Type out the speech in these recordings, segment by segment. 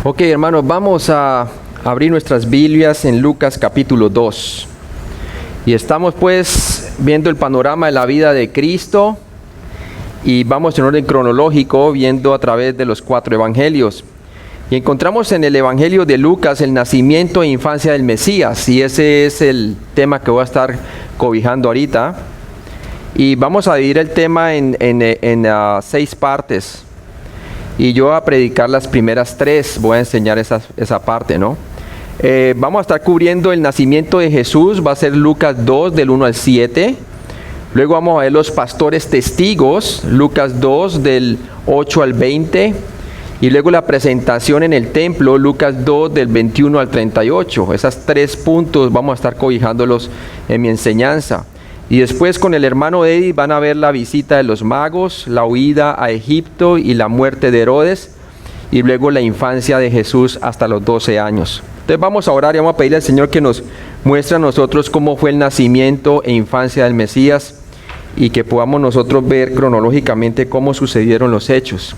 Ok, hermanos, vamos a abrir nuestras Biblias en Lucas capítulo 2. Y estamos pues viendo el panorama de la vida de Cristo y vamos en orden cronológico viendo a través de los 4 evangelios. Y encontramos en el evangelio de Lucas el nacimiento e infancia del Mesías, y ese es el tema que voy a estar cobijando ahorita. Y vamos a dividir el tema en 6 partes. Y yo voy a predicar las primeras 3, voy a enseñar esa parte, ¿no? Vamos a estar cubriendo el nacimiento de Jesús, va a ser Lucas 2 del 1 al 7. Luego vamos a ver los pastores testigos, Lucas 2 del 8 al 20. Y luego la presentación en el templo, Lucas 2 del 21 al 38. Esas 3 puntos vamos a estar cobijándolos en mi enseñanza. Y después con el hermano Eddie van a ver la visita de los magos, la huida a Egipto y la muerte de Herodes, y luego la infancia de Jesús hasta los 12 años. Entonces vamos a orar y vamos a pedirle al Señor que nos muestre a nosotros cómo fue el nacimiento e infancia del Mesías y que podamos nosotros ver cronológicamente cómo sucedieron los hechos.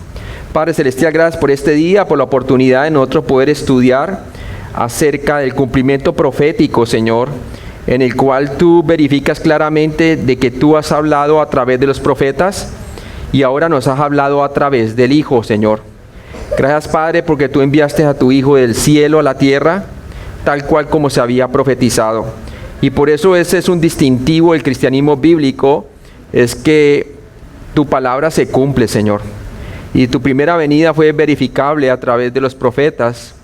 Padre Celestial, gracias por este día, por la oportunidad de nosotros poder estudiar acerca del cumplimiento profético, Señor, en el cual tú verificas claramente de que tú has hablado a través de los profetas y ahora nos has hablado a través del Hijo, Señor. Gracias, Padre, porque tú enviaste a tu Hijo del cielo a la tierra, tal cual como se había profetizado. Y por eso ese es un distintivo del cristianismo bíblico, es que tu palabra se cumple, Señor. Y tu primera venida fue verificable a través de los profetas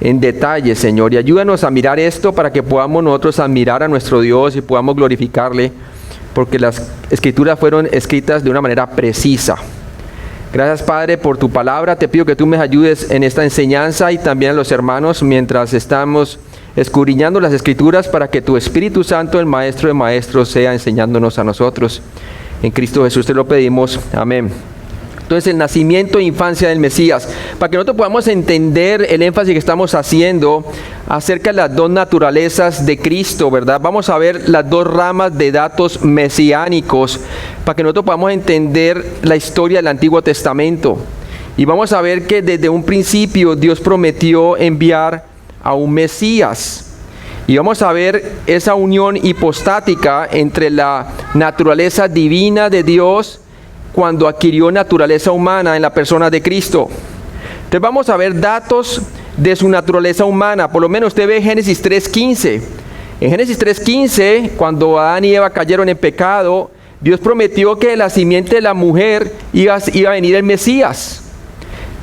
en detalle, Señor, y ayúdanos a mirar esto para que podamos nosotros admirar a nuestro Dios y podamos glorificarle, porque las escrituras fueron escritas de una manera precisa. Gracias, Padre, por tu palabra. Te pido que tú me ayudes en esta enseñanza y también a los hermanos mientras estamos escudriñando las escrituras, para que tu Espíritu Santo, el Maestro de Maestros, sea enseñándonos a nosotros. En Cristo Jesús te lo pedimos. Amén. Entonces, el nacimiento e infancia del Mesías, para que nosotros podamos entender el énfasis que estamos haciendo acerca de las 2 naturalezas de Cristo, ¿verdad? Vamos a ver las 2 ramas de datos mesiánicos, para que nosotros podamos entender la historia del Antiguo Testamento. Y vamos a ver que desde un principio Dios prometió enviar a un Mesías. Y vamos a ver esa unión hipostática entre la naturaleza divina de Dios cuando adquirió naturaleza humana en la persona de Cristo. Entonces vamos a ver datos de su naturaleza humana. Por lo menos usted ve Génesis 3:15. En Génesis 3:15, cuando Adán y Eva cayeron en pecado, Dios prometió que de la simiente de la mujer iba a venir el Mesías,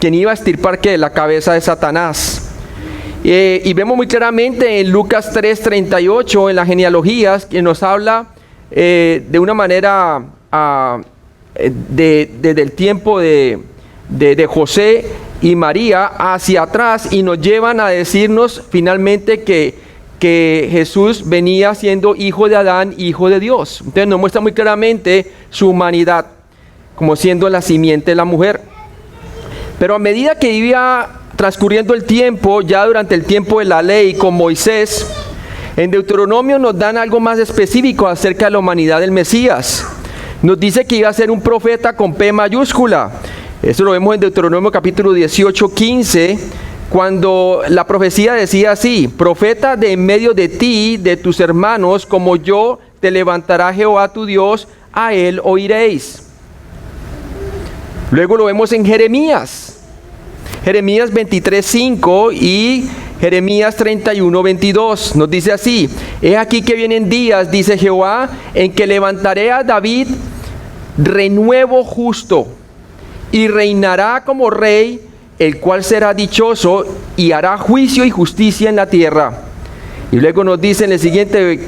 quien iba a extirpar la cabeza de Satanás. Y vemos muy claramente en Lucas 3:38, en las genealogías, que nos habla de una manera desde el tiempo de José y María hacia atrás, y nos llevan a decirnos finalmente que Jesús venía siendo hijo de Adán, hijo de Dios. Entonces nos muestra muy claramente su humanidad como siendo la simiente de la mujer. Pero a medida que iba transcurriendo el tiempo, ya durante el tiempo de la ley con Moisés, en Deuteronomio nos dan algo más específico acerca de la humanidad del Mesías. Nos dice que iba a ser un profeta con P mayúscula. Eso lo vemos en Deuteronomio capítulo 18:15, cuando la profecía decía así: profeta de en medio de ti, de tus hermanos, como yo, te levantará Jehová tu Dios, a él oiréis. Luego lo vemos en Jeremías 23:5 y Jeremías 31:22. Nos dice así: he aquí que vienen días, dice Jehová, en que levantaré a David renuevo justo, y reinará como rey, el cual será dichoso y hará juicio y justicia en la tierra. Y luego nos dice en el siguiente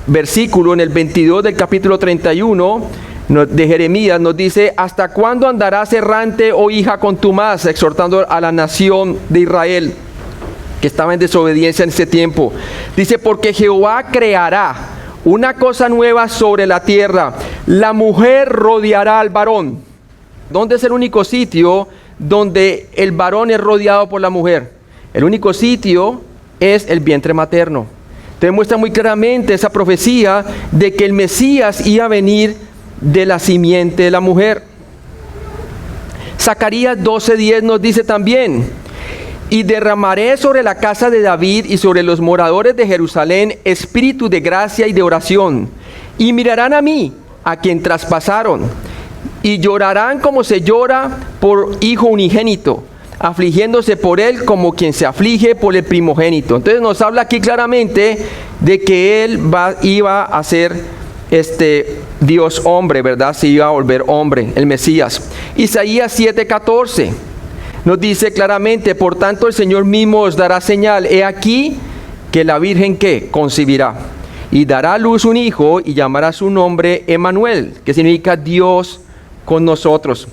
versículo, en el 22 del capítulo 31 de Jeremías, nos dice: ¿hasta cuándo andarás errante, oh hija contumaz? Exhortando a la nación de Israel, que estaba en desobediencia en ese tiempo. Dice: porque Jehová creará una cosa nueva sobre la tierra, la mujer rodeará al varón. ¿Dónde es el único sitio donde el varón es rodeado por la mujer? El único sitio es el vientre materno. Te muestra muy claramente esa profecía de que el Mesías iba a venir de la simiente de la mujer. Zacarías 12:10 nos dice también: y derramaré sobre la casa de David y sobre los moradores de Jerusalén espíritu de gracia y de oración, y mirarán a mí, a quien traspasaron, y llorarán como se llora por hijo unigénito, afligiéndose por él como quien se aflige por el primogénito. Entonces nos habla aquí claramente de que él iba a ser Dios hombre, ¿verdad? Se iba a volver hombre, el Mesías. Isaías 7:14 nos dice claramente: por tanto el Señor mismo os dará señal, he aquí que la Virgen ¿qué? Concebirá y dará a luz un hijo y llamará su nombre Emmanuel, que significa Dios con nosotros.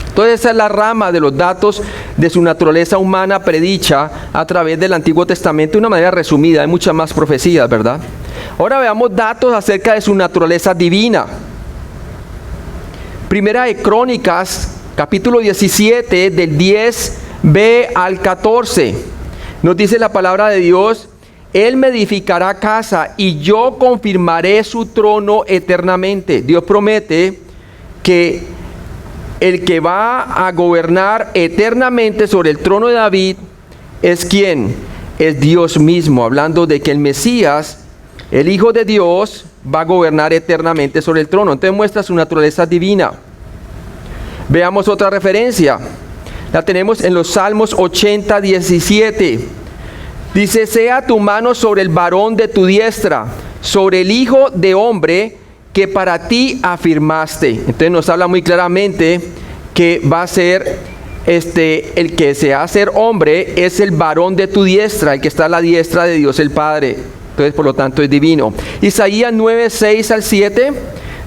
Entonces esa es la rama de los datos de su naturaleza humana predicha a través del Antiguo Testamento de una manera resumida. Hay muchas más profecías, ¿verdad? Ahora veamos datos acerca de su naturaleza divina. Primera de Crónicas, capítulo 17, del 10b al 14. Nos dice la palabra de Dios: Él me edificará casa y yo confirmaré su trono eternamente. Dios promete que el que va a gobernar eternamente sobre el trono de David es ¿quién? Es Dios mismo, hablando de que el Mesías, el Hijo de Dios, va a gobernar eternamente sobre el trono. Entonces muestra su naturaleza divina. Veamos otra referencia. La tenemos en los Salmos 80, 17. Dice: sea tu mano sobre el varón de tu diestra, sobre el hijo de hombre que para ti afirmaste. Entonces nos habla muy claramente que va a ser el que se va a hacer hombre, es el varón de tu diestra, el que está a la diestra de Dios el Padre. Entonces por lo tanto es divino. Isaías 9, 6 al 7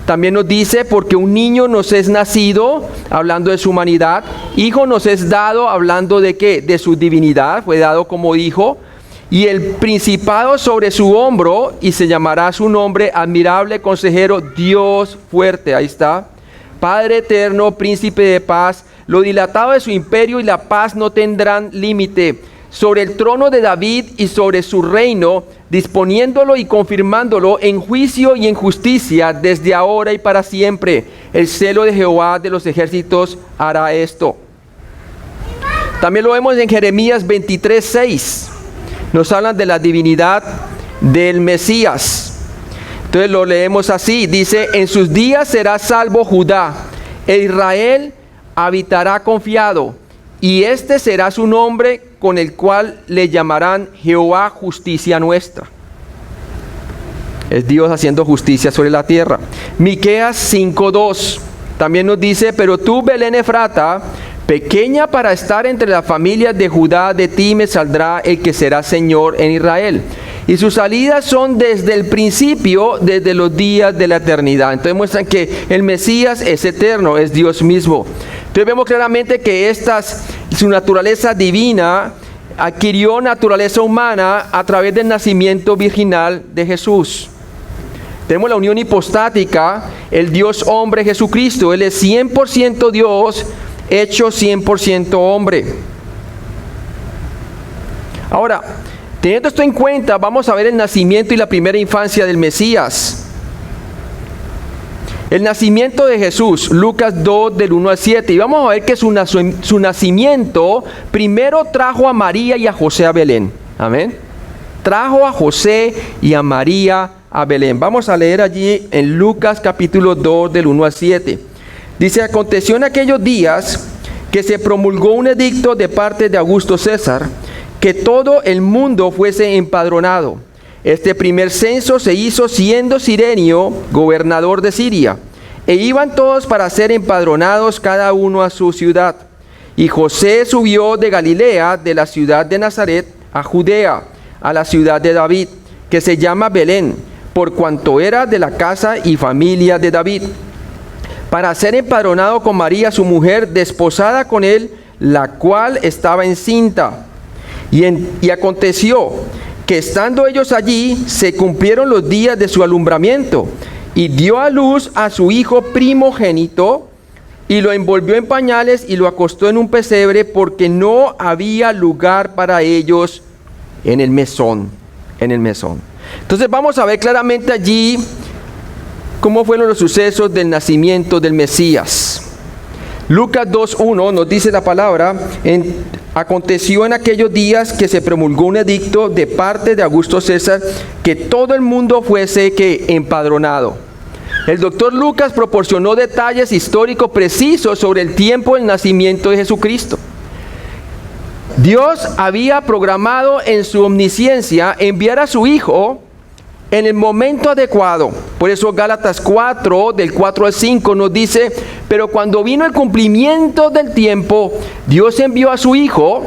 también nos dice: porque un niño nos es nacido, hablando de su humanidad, hijo nos es dado, hablando de ¿qué? De su divinidad, fue dado como hijo, y el principado sobre su hombro, y se llamará su nombre admirable, consejero, Dios fuerte. Ahí está. Padre eterno, príncipe de paz. Lo dilatado de su imperio y la paz no tendrán límite. Sobre el trono de David y sobre su reino, disponiéndolo y confirmándolo en juicio y en justicia desde ahora y para siempre. El celo de Jehová de los ejércitos hará esto. También lo vemos en Jeremías 23, 6. Nos hablan de la divinidad del Mesías. Entonces lo leemos así. Dice: en sus días será salvo Judá, e Israel habitará confiado, y este será su nombre con el cual le llamarán Jehová justicia nuestra. Es Dios haciendo justicia sobre la tierra. Miqueas 5:2 también nos dice: pero tú, Belén Efrata, pequeña para estar entre las familias de Judá, de ti me saldrá el que será Señor en Israel. Y sus salidas son desde el principio, desde los días de la eternidad. Entonces muestran que el Mesías es eterno, es Dios mismo. Entonces vemos claramente que su naturaleza divina adquirió naturaleza humana a través del nacimiento virginal de Jesús. Tenemos la unión hipostática, el Dios hombre Jesucristo. Él es 100% Dios, hecho 100% hombre. Ahora, teniendo esto en cuenta, vamos a ver el nacimiento y la primera infancia del Mesías. El nacimiento de Jesús, Lucas 2, del 1 al 7. Y vamos a ver que su nacimiento primero trajo a María y a José a Belén. Amén. Trajo a José y a María a Belén. Vamos a leer allí en Lucas capítulo 2, del 1 al 7. Dice: aconteció en aquellos días que se promulgó un edicto de parte de Augusto César, que todo el mundo fuese empadronado. Este primer censo se hizo siendo Cirenio gobernador de Siria, e iban todos para ser empadronados cada uno a su ciudad. Y José subió de Galilea, de la ciudad de Nazaret, a Judea, a la ciudad de David, que se llama Belén, por cuanto era de la casa y familia de David, para ser empadronado con María su mujer, desposada con él, la cual estaba encinta. Y aconteció que estando ellos allí, se cumplieron los días de su alumbramiento, y dio a luz a su hijo primogénito, y lo envolvió en pañales y lo acostó en un pesebre, porque no había lugar para ellos en el mesón. Entonces vamos a ver claramente allí cómo fueron los sucesos del nacimiento del Mesías. Lucas 2:1 nos dice la palabra: Aconteció en aquellos días que se promulgó un edicto de parte de Augusto César que todo el mundo fuese empadronado. El doctor Lucas proporcionó detalles históricos precisos sobre el tiempo del nacimiento de Jesucristo. Dios había programado en su omnisciencia enviar a su Hijo en el momento adecuado. Por eso Gálatas 4, del 4 al 5 nos dice: pero cuando vino el cumplimiento del tiempo, Dios envió a su Hijo,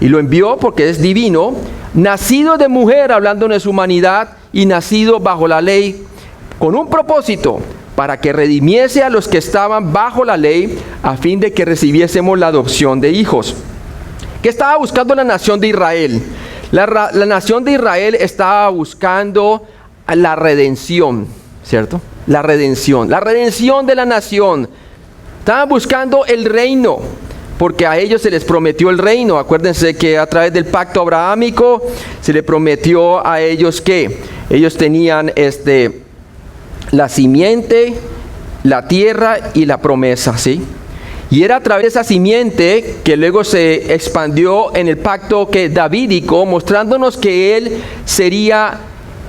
y lo envió porque es divino, nacido de mujer, hablando de su humanidad, y nacido bajo la ley, con un propósito, para que redimiese a los que estaban bajo la ley, a fin de que recibiésemos la adopción de hijos. ¿Qué estaba buscando la nación de Israel? La nación de Israel estaba buscando la redención, ¿cierto? La redención de la nación. Estaban buscando el reino, porque a ellos se les prometió el reino. Acuérdense que a través del pacto abrahámico se le prometió a ellos que ellos tenían la simiente, la tierra y la promesa, ¿sí? Y era a través de esa simiente que luego se expandió en el pacto davídico, mostrándonos que él sería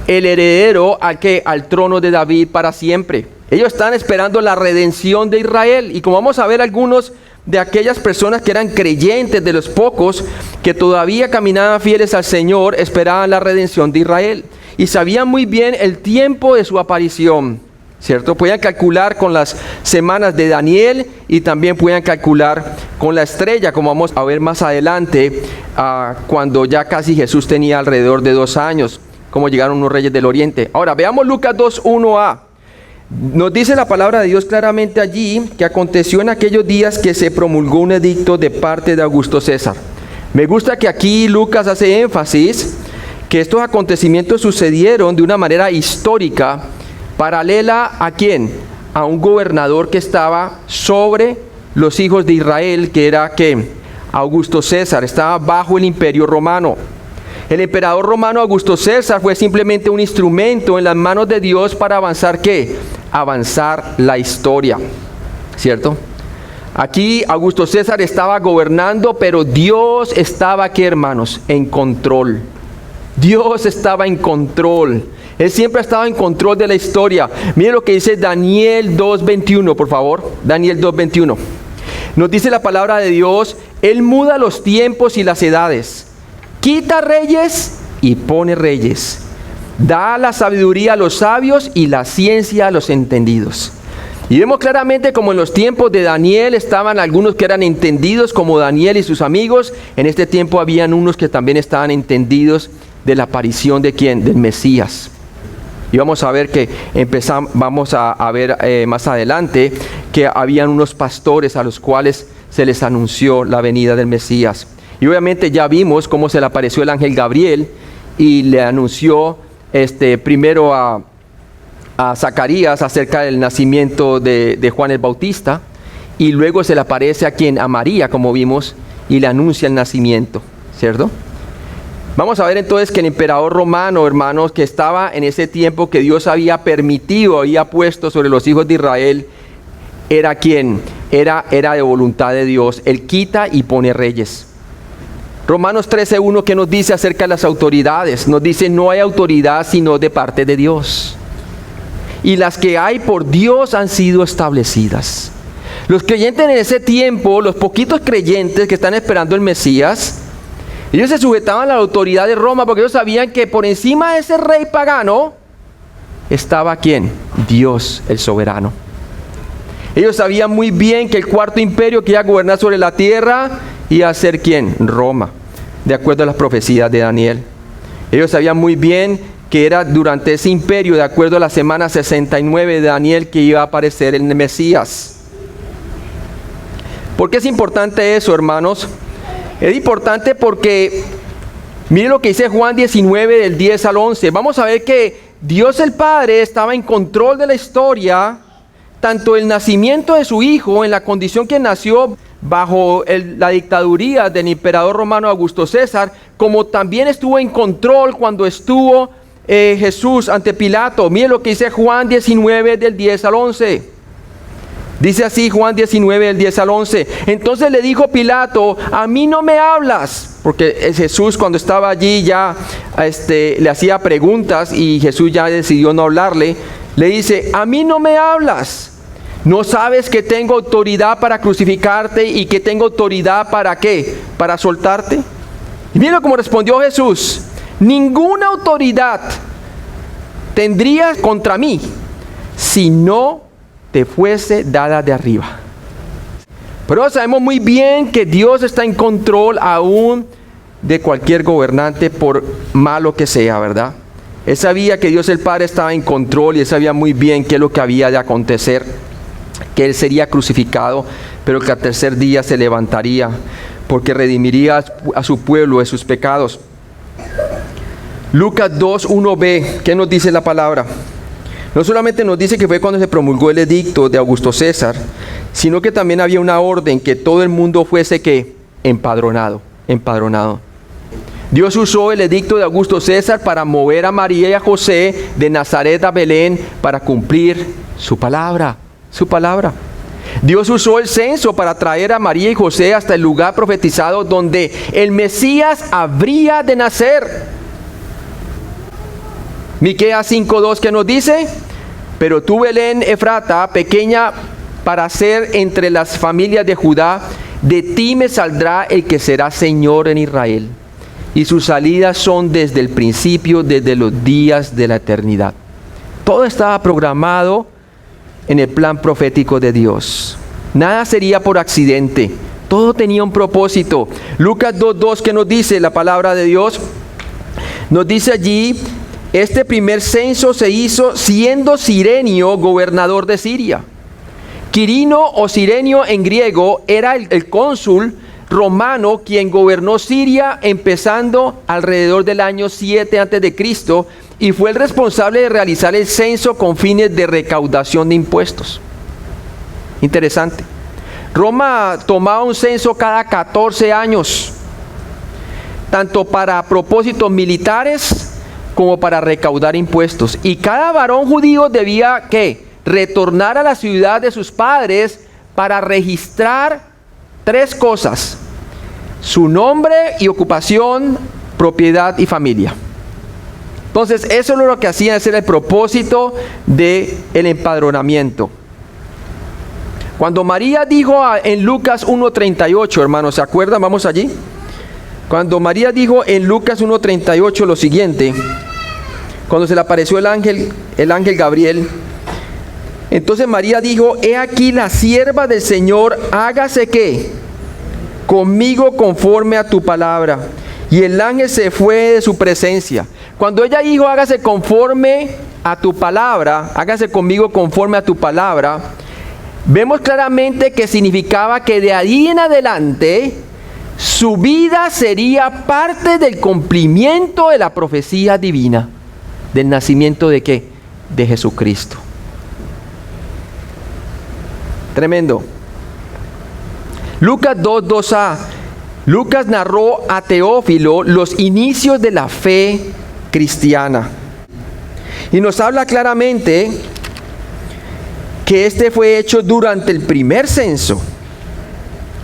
el heredero al trono de David para siempre. Ellos están esperando la redención de Israel. Y como vamos a ver, algunos de aquellas personas que eran creyentes, de los pocos que todavía caminaban fieles al Señor, esperaban la redención de Israel. Y sabían muy bien el tiempo de su aparición, ¿cierto? Podían calcular con las semanas de Daniel y también podían calcular con la estrella, como vamos a ver más adelante, cuando ya casi Jesús tenía alrededor de 2 años, como llegaron los reyes del oriente. Ahora, veamos Lucas 2:1a. Nos dice la palabra de Dios claramente allí que aconteció en aquellos días que se promulgó un edicto de parte de Augusto César. Me gusta que aquí Lucas hace énfasis que estos acontecimientos sucedieron de una manera histórica, paralela ¿a quién? A un gobernador que estaba sobre los hijos de Israel, que era Augusto César, estaba bajo el imperio romano. El emperador romano Augusto César fue simplemente un instrumento en las manos de Dios para avanzar avanzar la historia, ¿cierto? Aquí Augusto César estaba gobernando, pero Dios estaba aquí, hermanos, en control. Dios estaba en control. Él siempre ha estado en control de la historia. Miren lo que dice Daniel 2:21, por favor. Daniel 2:21. Nos dice la palabra de Dios: Él muda los tiempos y las edades, quita reyes y pone reyes, da la sabiduría a los sabios y la ciencia a los entendidos. Y vemos claramente como en los tiempos de Daniel estaban algunos que eran entendidos, como Daniel y sus amigos. En este tiempo habían unos que también estaban entendidos de la aparición de ¿quién? Del Mesías. Y vamos a ver vamos a ver más adelante que habían unos pastores a los cuales se les anunció la venida del Mesías. Y obviamente ya vimos cómo se le apareció el ángel Gabriel y le anunció primero a Zacarías acerca del nacimiento de Juan el Bautista, y luego se le aparece a María, como vimos, y le anuncia el nacimiento, ¿cierto? Vamos a ver entonces que el emperador romano, hermanos, que estaba en ese tiempo que Dios había permitido, había puesto sobre los hijos de Israel, era ¿quién? Era de voluntad de Dios. Él quita y pone reyes. Romanos 13:1, ¿qué nos dice acerca de las autoridades? Nos dice: no hay autoridad sino de parte de Dios, y las que hay por Dios han sido establecidas. Los creyentes en ese tiempo, los poquitos creyentes que están esperando el Mesías, ellos se sujetaban a la autoridad de Roma, porque ellos sabían que por encima de ese rey pagano estaba ¿quién? Dios, el soberano. Ellos sabían muy bien que el cuarto imperio que iba a gobernar sobre la tierra iba a ser ¿quién? Roma, de acuerdo a las profecías de Daniel. Ellos sabían muy bien que era durante ese imperio, de acuerdo a la semana 69 de Daniel, que iba a aparecer el Mesías. ¿Por qué es importante eso, hermanos? Es importante porque miren lo que dice Juan 19 del 10 al 11. Vamos a ver que Dios el Padre estaba en control de la historia, tanto el nacimiento de su Hijo, en la condición que nació bajo la dictaduría del emperador romano Augusto César, como también estuvo en control cuando estuvo Jesús ante Pilato. Miren lo que dice Juan 19 del 10 al 11. Dice así Juan 19, del 10 al 11. Entonces le dijo Pilato: a mí no me hablas. Porque Jesús, cuando estaba allí, ya le hacía preguntas y Jesús ya decidió no hablarle. Le dice: a mí no me hablas. ¿No sabes que tengo autoridad para crucificarte y que tengo autoridad para qué? Para soltarte. Y mira cómo respondió Jesús: ninguna autoridad tendrías contra mí si no te fuese dada de arriba. Pero sabemos muy bien que Dios está en control aún de cualquier gobernante, por malo que sea, ¿verdad? Él sabía que Dios el Padre estaba en control y él sabía muy bien qué es lo que había de acontecer, que él sería crucificado, pero que al tercer día se levantaría, porque redimiría a su pueblo de sus pecados. Lucas 2, 1b, ¿qué nos dice la palabra? No solamente nos dice que fue cuando se promulgó el edicto de Augusto César, sino que también había una orden que todo el mundo fuese que empadronado. Dios usó el edicto de Augusto César para mover a María y a José de Nazaret a Belén para cumplir su palabra. Dios usó el censo para traer a María y José hasta el lugar profetizado donde el Mesías habría de nacer. Miqueas 5:2, ¿qué nos dice? Pero tú, Belén Efrata, pequeña para ser entre las familias de Judá, de ti me saldrá el que será Señor en Israel, y sus salidas son desde el principio, desde los días de la eternidad. Todo estaba programado en el plan profético de Dios. Nada sería por accidente. Todo tenía un propósito. Lucas 2:2, ¿qué nos dice la palabra de Dios? Nos dice allí: este primer censo se hizo siendo Cirenio gobernador de Siria. Quirino o Cirenio en griego era el cónsul romano quien gobernó Siria empezando alrededor del año 7 a.C. y fue el responsable de realizar el censo con fines de recaudación de impuestos. Interesante. Roma tomaba un censo cada 14 años, tanto para propósitos militares como para recaudar impuestos. Y cada varón judío debía, ¿qué? Retornar a la ciudad de sus padres para registrar 3 cosas: su nombre y ocupación, propiedad y familia. Entonces, eso es lo que hacían, ese era el propósito del empadronamiento. Cuando María dijo en Lucas 1:38, hermanos, ¿se acuerdan? Vamos allí. Cuando María dijo en Lucas 1:38 lo siguiente, cuando se le apareció el ángel Gabriel, entonces María dijo: he aquí la sierva del Señor, hágase ¿qué? Conmigo conforme a tu palabra. Y el ángel se fue de su presencia. Cuando ella dijo hágase conforme a tu palabra, hágase conmigo conforme a tu palabra, vemos claramente que significaba que de ahí en adelante su vida sería parte del cumplimiento de la profecía divina, del nacimiento de ¿qué? De Jesucristo. Tremendo. Lucas 2:2a. Lucas narró a Teófilo los inicios de la fe cristiana. Y nos habla claramente que este fue hecho durante el primer censo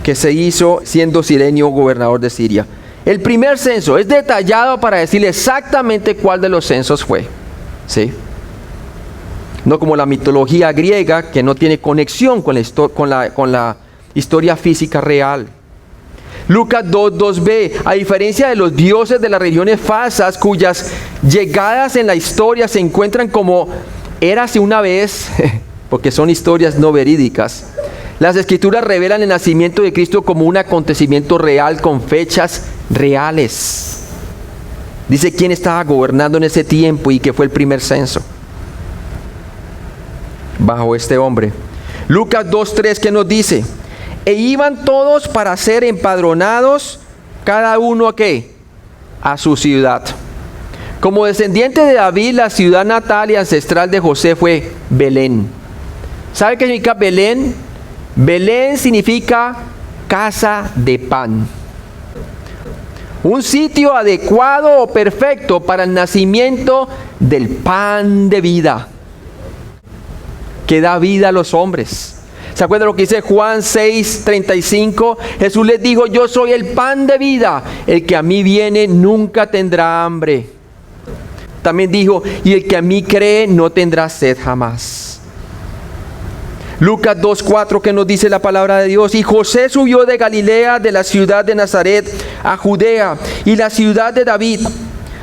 que se hizo siendo Cirenio gobernador de Siria. El primer censo es detallado para decirle exactamente cuál de los censos fue. ¿Sí? No como la mitología griega, que no tiene conexión con la historia física real. Lucas 2:2b, a diferencia de los dioses de las religiones falsas cuyas llegadas en la historia se encuentran como érase una vez, porque son historias no verídicas, las escrituras revelan el nacimiento de Cristo como un acontecimiento real con fechas reales. Dice quién estaba gobernando en ese tiempo y que fue el primer censo bajo este hombre. Lucas 2:3, ¿qué nos dice? E iban todos para ser empadronados, cada uno ¿a qué? A su ciudad. Como descendiente de David, la ciudad natal y ancestral de José fue Belén. ¿Sabe qué significa Belén? Belén significa casa de pan. Un sitio adecuado o perfecto para el nacimiento del pan de vida, que da vida a los hombres. ¿Se acuerdan lo que dice Juan 6:35? Jesús les dijo, yo soy el pan de vida, el que a mí viene nunca tendrá hambre. También dijo, y el que a mí cree no tendrá sed jamás. Lucas 2:4, que nos dice la palabra de Dios, y José subió de Galilea, de la ciudad de Nazaret, a Judea, y la ciudad de David,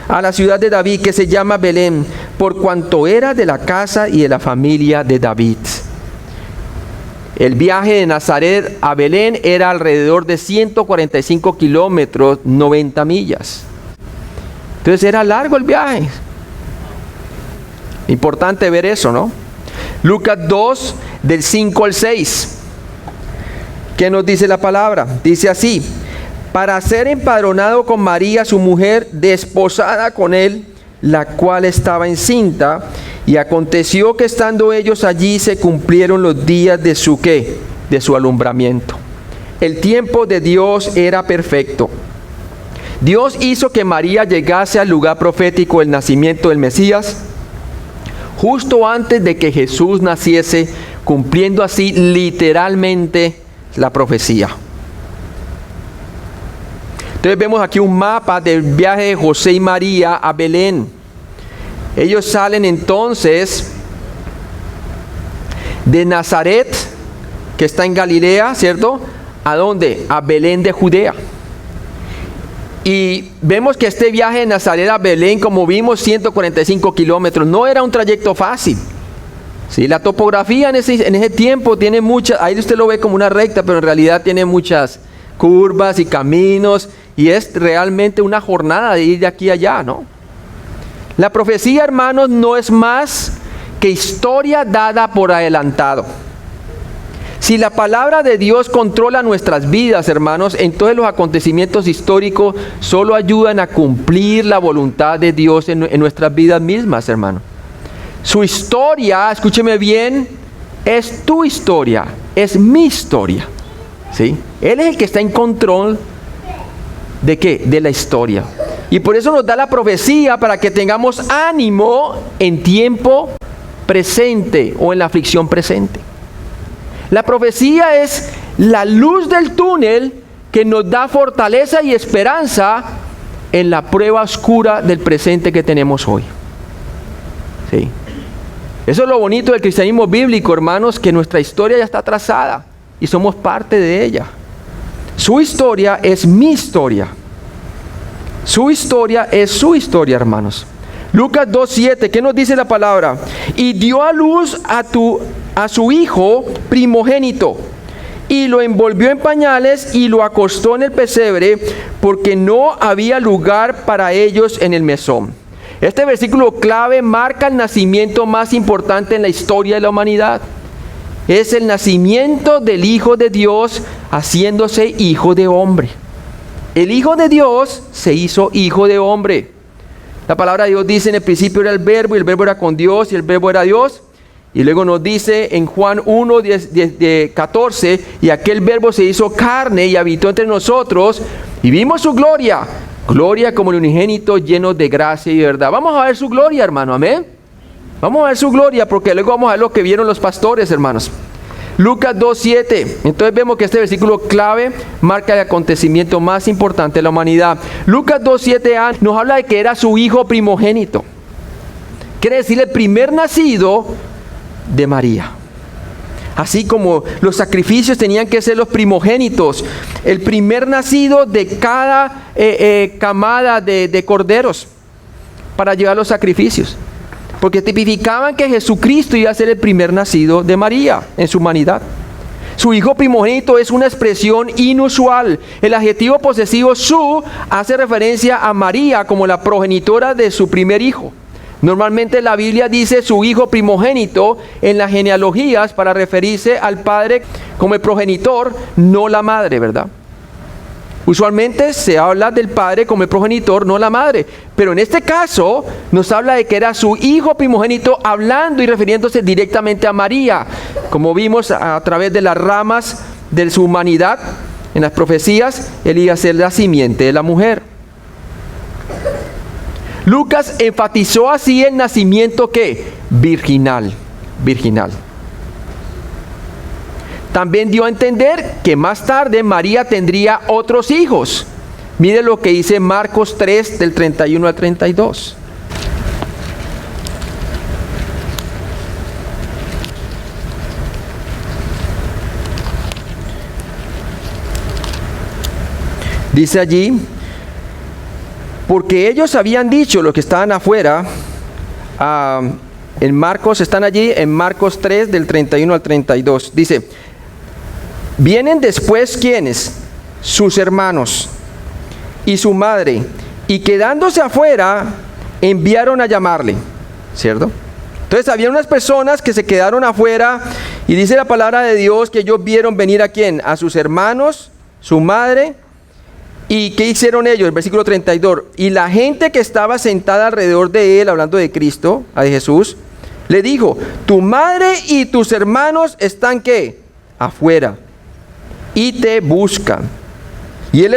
a la ciudad de David, que se llama Belén, por cuanto era de la casa y de la familia de David. El viaje de Nazaret a Belén era alrededor de 145 kilómetros, 90 millas. Entonces era largo el viaje. Importante ver eso, ¿no? Lucas 2, del 5 al 6. ¿Qué nos dice la palabra? Dice así: para ser empadronado con María, su mujer, desposada con él, la cual estaba encinta, y aconteció que estando ellos allí se cumplieron los días de su ¿qué? De su alumbramiento. El tiempo de Dios era perfecto. Dios hizo que María llegase al lugar profético del nacimiento del Mesías, justo antes de que Jesús naciese, cumpliendo así literalmente la profecía. Entonces vemos aquí un mapa del viaje de José y María a Belén. Ellos salen entonces de Nazaret, que está en Galilea, ¿cierto? ¿A dónde? A Belén de Judea. Y vemos que este viaje de Nazaret a Belén, como vimos, 145 kilómetros, no era un trayecto fácil. ¿Sí? La topografía en ese tiempo tiene muchas, ahí usted lo ve como una recta, pero en realidad tiene muchas curvas y caminos, y es realmente una jornada de ir de aquí a allá, ¿no? La profecía, hermanos, no es más que historia dada por adelantado. Si la palabra de Dios controla nuestras vidas, hermanos, entonces los acontecimientos históricos solo ayudan a cumplir la voluntad de Dios en nuestras vidas mismas, hermano. Su historia, escúcheme bien, es tu historia, es mi historia, ¿sí? Él es el que está en control ¿de qué? De la historia. Y por eso nos da la profecía para que tengamos ánimo en tiempo presente o en la aflicción presente. La profecía es la luz del túnel que nos da fortaleza y esperanza en la prueba oscura del presente que tenemos hoy. Sí. Eso es lo bonito del cristianismo bíblico, hermanos, que nuestra historia ya está trazada y somos parte de ella. Su historia es mi historia. Su historia es su historia, hermanos. Lucas 2:7, ¿qué nos dice la palabra? Y dio a luz a su hijo primogénito, y lo envolvió en pañales y lo acostó en el pesebre, porque no había lugar para ellos en el mesón. Este versículo clave marca el nacimiento más importante en la historia de la humanidad. Es el nacimiento del Hijo de Dios haciéndose hijo de hombre. El Hijo de Dios se hizo hijo de hombre. La palabra de Dios dice: en el principio era el verbo, y el verbo era con Dios, y el verbo era Dios. Y luego nos dice en Juan 1:14, y aquel verbo se hizo carne y habitó entre nosotros, y vimos su gloria, gloria como el unigénito, lleno de gracia y verdad. Vamos a ver su gloria, hermano, amén. Vamos a ver su gloria, porque luego vamos a ver lo que vieron los pastores, hermanos. Lucas 2:7. Entonces vemos que este versículo clave marca el acontecimiento más importante de la humanidad. Lucas 2:7a nos habla de que era su hijo primogénito. Quiere decir el primer nacido de María. Así como los sacrificios tenían que ser los primogénitos, el primer nacido de cada camada de corderos para llevar los sacrificios. Porque tipificaban que Jesucristo iba a ser el primer nacido de María en su humanidad. Su hijo primogénito es una expresión inusual. El adjetivo posesivo su hace referencia a María como la progenitora de su primer hijo. Normalmente la Biblia dice su hijo primogénito en las genealogías para referirse al padre como el progenitor, no la madre, ¿verdad? Usualmente se habla del padre como el progenitor, no la madre. Pero en este caso nos habla de que era su hijo primogénito, hablando y refiriéndose directamente a María. Como vimos a través de las ramas de su humanidad, en las profecías, él iba a ser la simiente de la mujer. Lucas enfatizó así el nacimiento, ¿qué? Virginal. también dio a entender que más tarde María tendría otros hijos. Mire lo que dice Marcos 3, del 31 al 32. Dice allí, porque ellos habían dicho, los que estaban afuera, en Marcos, están allí en Marcos 3, del 31 al 32. Dice, vienen después, ¿quiénes? Sus hermanos y su madre, y quedándose afuera, enviaron a llamarle, ¿cierto? Entonces había unas personas que se quedaron afuera, y dice la palabra de Dios que ellos vieron venir a ¿quién? A sus hermanos, su madre. ¿Y qué hicieron ellos? El versículo 32. Y la gente que estaba sentada alrededor de él, hablando de Cristo, de Jesús, le dijo, tu madre y tus hermanos están ¿qué? Afuera, y te buscan. Y él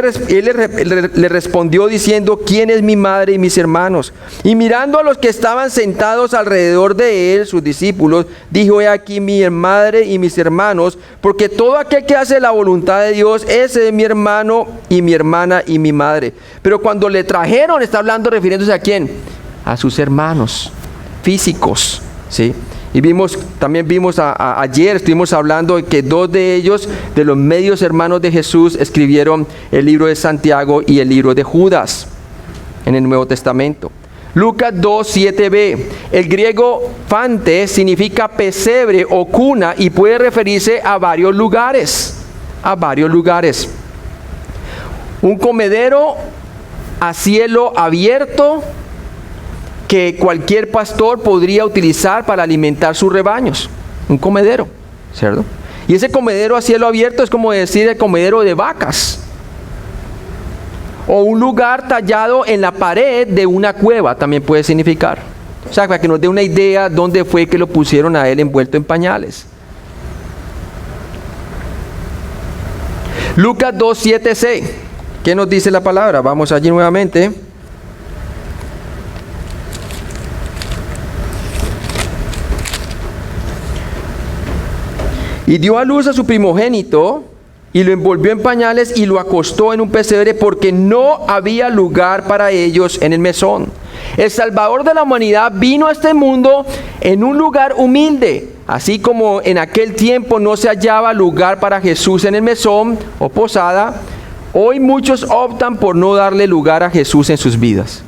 le respondió diciendo, ¿quién es mi madre y mis hermanos? Y mirando a los que estaban sentados alrededor de él, sus discípulos, dijo, he aquí mi madre y mis hermanos, porque todo aquel que hace la voluntad de Dios, ese es mi hermano y mi hermana y mi madre. Pero cuando le trajeron, está hablando refiriéndose a ¿quién? A sus hermanos físicos, ¿sí? Y también vimos ayer, estuvimos hablando de que dos de ellos, de los medios hermanos de Jesús, escribieron el libro de Santiago y el libro de Judas en el Nuevo Testamento. Lucas 2, 7b. El griego phante significa pesebre o cuna y puede referirse a varios lugares. Un comedero a cielo abierto que cualquier pastor podría utilizar para alimentar sus rebaños. Un comedero, ¿cierto? Y ese comedero a cielo abierto es como decir el comedero de vacas. O un lugar tallado en la pared de una cueva también puede significar. O sea, para que nos dé una idea dónde fue que lo pusieron a él envuelto en pañales. Lucas 2, 7c. ¿Qué nos dice la palabra? Vamos allí nuevamente. Y dio a luz a su primogénito, y lo envolvió en pañales y lo acostó en un pesebre, porque no había lugar para ellos en el mesón. El Salvador de la humanidad vino a este mundo en un lugar humilde, así como en aquel tiempo no se hallaba lugar para Jesús en el mesón o posada. Hoy muchos optan por no darle lugar a Jesús en sus vidas.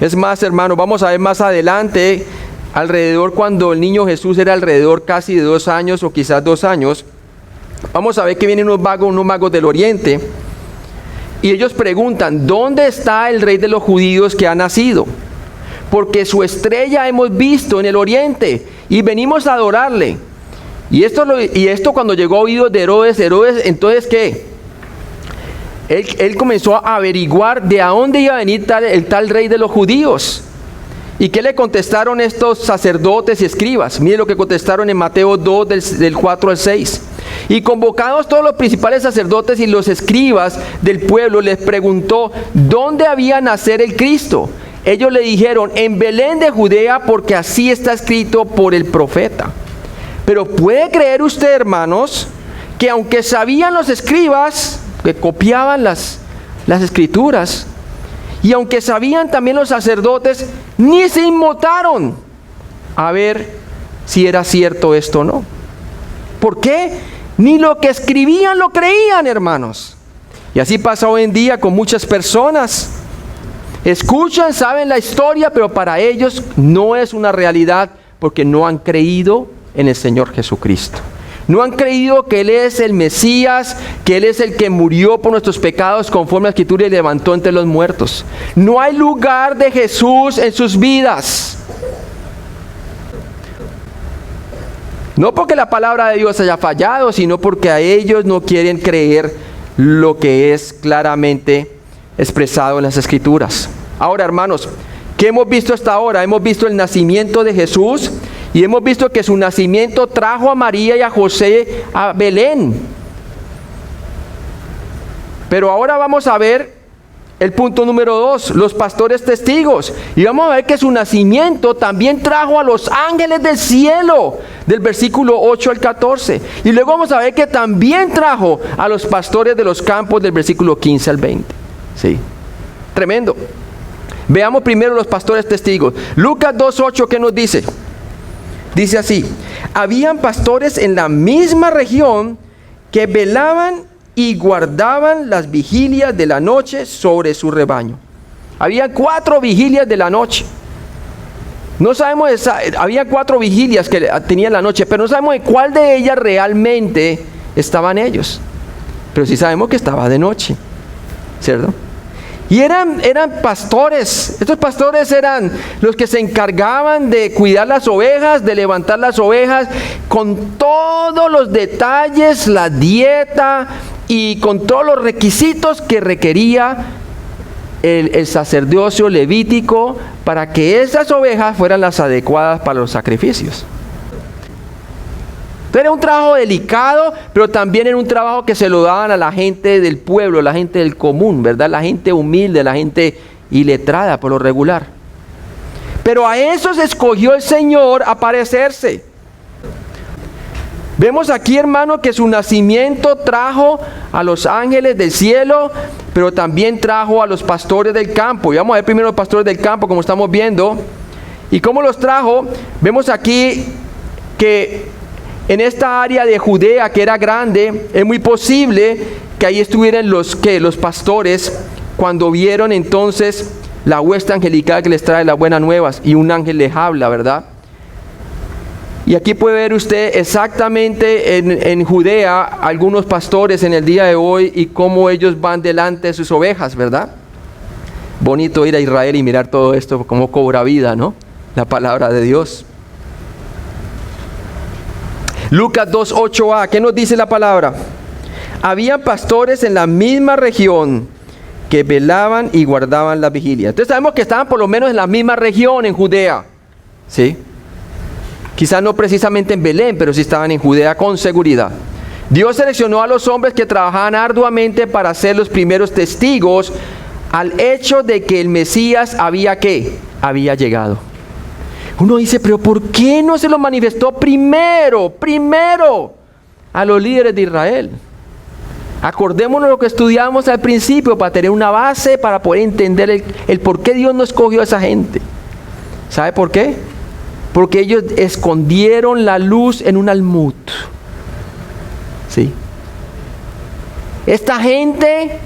Es más, hermano, vamos a ver más adelante, alrededor cuando el niño Jesús era alrededor casi de 2 años o quizás 2 años, vamos a ver que vienen unos magos del oriente y ellos preguntan, ¿dónde está el rey de los judíos que ha nacido? Porque su estrella hemos visto en el oriente y venimos a adorarle. Y esto cuando llegó a oídos de Herodes, entonces ¿qué? Él comenzó a averiguar de a dónde iba a venir el tal rey de los judíos. ¿Y qué le contestaron estos sacerdotes y escribas? Mire lo que contestaron en Mateo 2, del 4 al 6. Y convocados todos los principales sacerdotes y los escribas del pueblo, les preguntó, ¿dónde había nacer el Cristo? Ellos le dijeron, en Belén de Judea, porque así está escrito por el profeta. Pero ¿puede creer usted, hermanos, que aunque sabían los escribas, que copiaban las escrituras, y aunque sabían también los sacerdotes, ni se inmutaron a ver si era cierto esto o no? ¿Por qué? Ni lo que escribían lo creían, hermanos. Y así pasa hoy en día con muchas personas. Escuchan, saben la historia, pero para ellos no es una realidad porque no han creído en el Señor Jesucristo. No han creído que Él es el Mesías, que Él es el que murió por nuestros pecados conforme a la Escritura y levantó entre los muertos. No hay lugar de Jesús en sus vidas. No porque la palabra de Dios haya fallado, sino porque a ellos no quieren creer lo que es claramente expresado en las Escrituras. Ahora, hermanos, ¿qué hemos visto hasta ahora? Hemos visto el nacimiento de Jesús. Y hemos visto que su nacimiento trajo a María y a José a Belén. Pero ahora vamos a ver el punto número 2, los pastores testigos. Y vamos a ver que su nacimiento también trajo a los ángeles del cielo, del versículo 8 al 14. Y luego vamos a ver que también trajo a los pastores de los campos, del versículo 15 al 20. Sí, tremendo. Veamos primero los pastores testigos. Lucas 2:8, ¿qué nos dice? Dice así: habían pastores en la misma región que velaban y guardaban las vigilias de la noche sobre su rebaño. Había 4 vigilias de la noche. No sabemos, había 4 vigilias que tenían la noche, pero no sabemos en cuál de ellas realmente estaban ellos. Pero sí sabemos que estaba de noche, ¿cierto? Y eran pastores. Estos pastores eran los que se encargaban de cuidar las ovejas, de levantar las ovejas, con todos los detalles, la dieta y con todos los requisitos que requería el sacerdocio levítico para que esas ovejas fueran las adecuadas para los sacrificios. Entonces era un trabajo delicado, pero también era un trabajo que se lo daban a la gente del pueblo, la gente del común, ¿verdad? La gente humilde, la gente iletrada por lo regular. Pero a esos escogió el Señor aparecerse. Vemos aquí, hermano, que su nacimiento trajo a los ángeles del cielo, pero también trajo a los pastores del campo. Y vamos a ver primero los pastores del campo, como estamos viendo. ¿Y cómo los trajo? Vemos aquí que en esta área de Judea, que era grande, es muy posible que ahí estuvieran los pastores cuando vieron entonces la hueste angelical que les trae las buenas nuevas y un ángel les habla, ¿verdad? Y aquí puede ver usted exactamente en Judea algunos pastores en el día de hoy y cómo ellos van delante de sus ovejas, ¿verdad? Bonito ir a Israel y mirar todo esto, cómo cobra vida, ¿no? La palabra de Dios. Lucas 2:8a, ¿qué nos dice la palabra? Habían pastores en la misma región que velaban y guardaban la vigilia. Entonces sabemos que estaban por lo menos en la misma región en Judea, ¿sí? Quizás no precisamente en Belén, pero sí estaban en Judea con seguridad. Dios seleccionó a los hombres que trabajaban arduamente para ser los primeros testigos al hecho de que el Mesías había llegado. Uno dice, pero ¿por qué no se lo manifestó primero a los líderes de Israel? Acordémonos lo que estudiamos al principio para tener una base, para poder entender el por qué Dios no escogió a esa gente. ¿Sabe por qué? Porque ellos escondieron la luz en un almud. ¿Sí? Esta gente,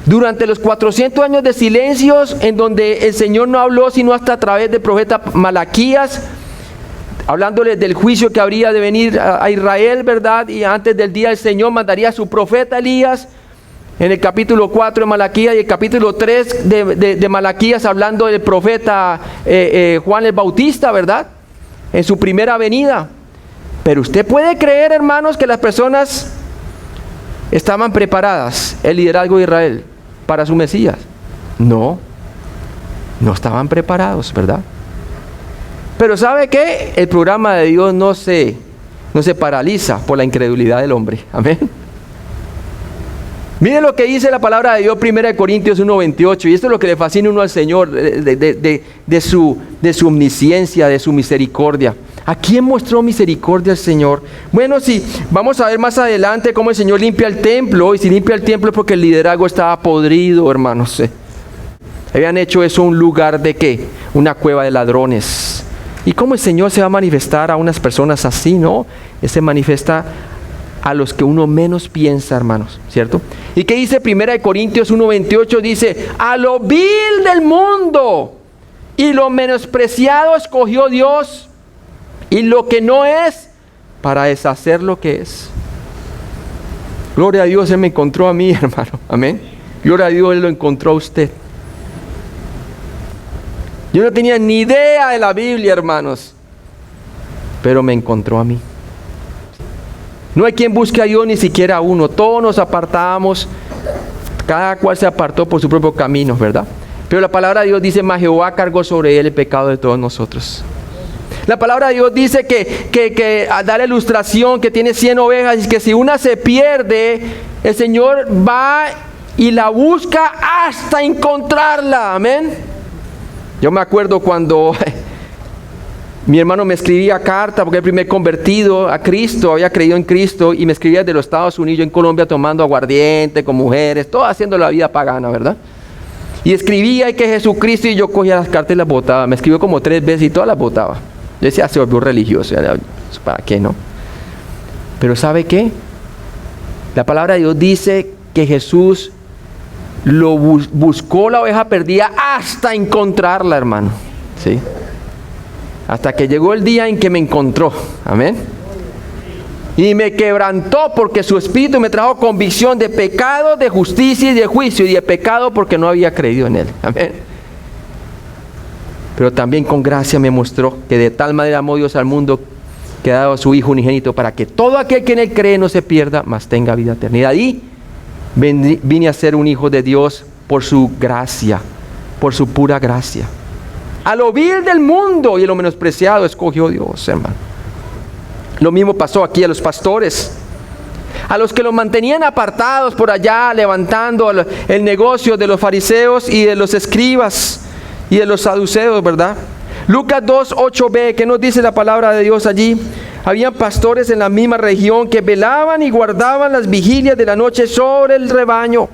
durante los 400 años de silencios, en donde el Señor no habló sino hasta a través del profeta Malaquías, hablándoles del juicio que habría de venir a Israel, ¿verdad? Y antes del día del Señor mandaría a su profeta Elías, en el capítulo 4 de Malaquías y el capítulo 3 de Malaquías, hablando del profeta Juan el Bautista, ¿verdad? En su primera venida. Pero usted puede creer, hermanos, que las personas estaban preparadas, el liderazgo de Israel, para su Mesías. No estaban preparados, ¿verdad? Pero ¿sabe qué? El programa de Dios no se paraliza por la incredulidad del hombre. Amén. Miren lo que dice la palabra de Dios, 1 Corintios 1:28, y esto es lo que le fascina a uno al Señor, de su omnisciencia, de su misericordia. ¿A quién mostró misericordia el Señor? Bueno, sí, vamos a ver más adelante cómo el Señor limpia el templo, y si limpia el templo es porque el liderazgo estaba podrido, hermanos. Habían hecho eso un lugar de ¿qué? Una cueva de ladrones. ¿Y cómo el Señor se va a manifestar a unas personas así, no? Él se manifiesta a los que uno menos piensa, hermanos, ¿cierto? ¿Y qué dice 1 Corintios 1:28? Dice, a lo vil del mundo y lo menospreciado escogió Dios, y lo que no es, para deshacer lo que es. Gloria a Dios, Él me encontró a mí, hermano, amén. Gloria a Dios, Él lo encontró a usted. Yo no tenía ni idea de la Biblia, hermanos, pero me encontró a mí. No hay quien busque a Dios, ni siquiera a uno. Todos nos apartábamos, cada cual se apartó por su propio camino, ¿verdad? Pero la palabra de Dios dice, mas Jehová cargó sobre él el pecado de todos nosotros. La palabra de Dios dice que da la ilustración que tiene 100 ovejas y que si una se pierde, el Señor va y la busca hasta encontrarla. Amén. Yo me acuerdo cuando mi hermano me escribía carta, porque el primer convertido a Cristo, había creído en Cristo, y me escribía de los Estados Unidos, yo en Colombia tomando aguardiente con mujeres, todo haciendo la vida pagana, ¿verdad? Y escribía que Jesucristo, y yo cogía las cartas y las botaba. Me escribió como 3 veces y todas las botaba. Yo decía, se volvió religioso, ¿para qué no? Pero ¿sabe qué? La palabra de Dios dice que Jesús lo buscó la oveja perdida hasta encontrarla, hermano. ¿Sí? Hasta que llegó el día en que me encontró. Amén. Y me quebrantó porque su espíritu me trajo convicción de pecado, de justicia y de juicio. Y de pecado porque no había creído en él. Amén. Pero también con gracia me mostró que de tal manera amó Dios al mundo que ha dado a su Hijo unigénito para que todo aquel que en él cree no se pierda, mas tenga vida eterna. Y ahí vine a ser un hijo de Dios por su gracia, por su pura gracia. A lo vil del mundo y a lo menospreciado escogió Dios, hermano. Lo mismo pasó aquí a los pastores, a los que los mantenían apartados por allá, levantando el negocio de los fariseos y de los escribas y de los saduceos, ¿verdad? Lucas 2:8b, ¿qué nos dice la palabra de Dios allí? Habían pastores en la misma región que velaban y guardaban las vigilias de la noche sobre el rebaño.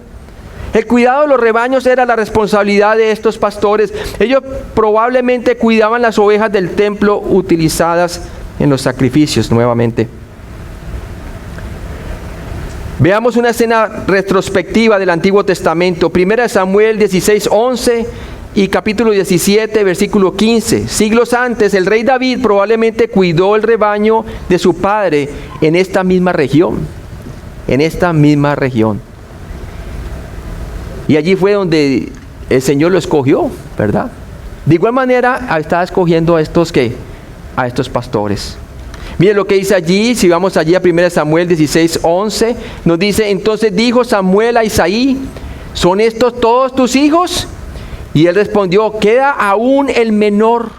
El cuidado de los rebaños era la responsabilidad de estos pastores. Ellos probablemente cuidaban las ovejas del templo utilizadas en los sacrificios nuevamente. Veamos una escena retrospectiva del Antiguo Testamento. 1 Samuel 16:11 y capítulo 17, versículo 15. Siglos antes, el rey David probablemente cuidó el rebaño de su padre en esta misma región. En esta misma región. Y allí fue donde el Señor lo escogió, ¿verdad? De igual manera, estaba escogiendo a estos pastores. Miren lo que dice allí, si vamos allí a 1 Samuel 16:11, nos dice, entonces dijo Samuel a Isaí, ¿son estos todos tus hijos? Y él respondió, queda aún el menor,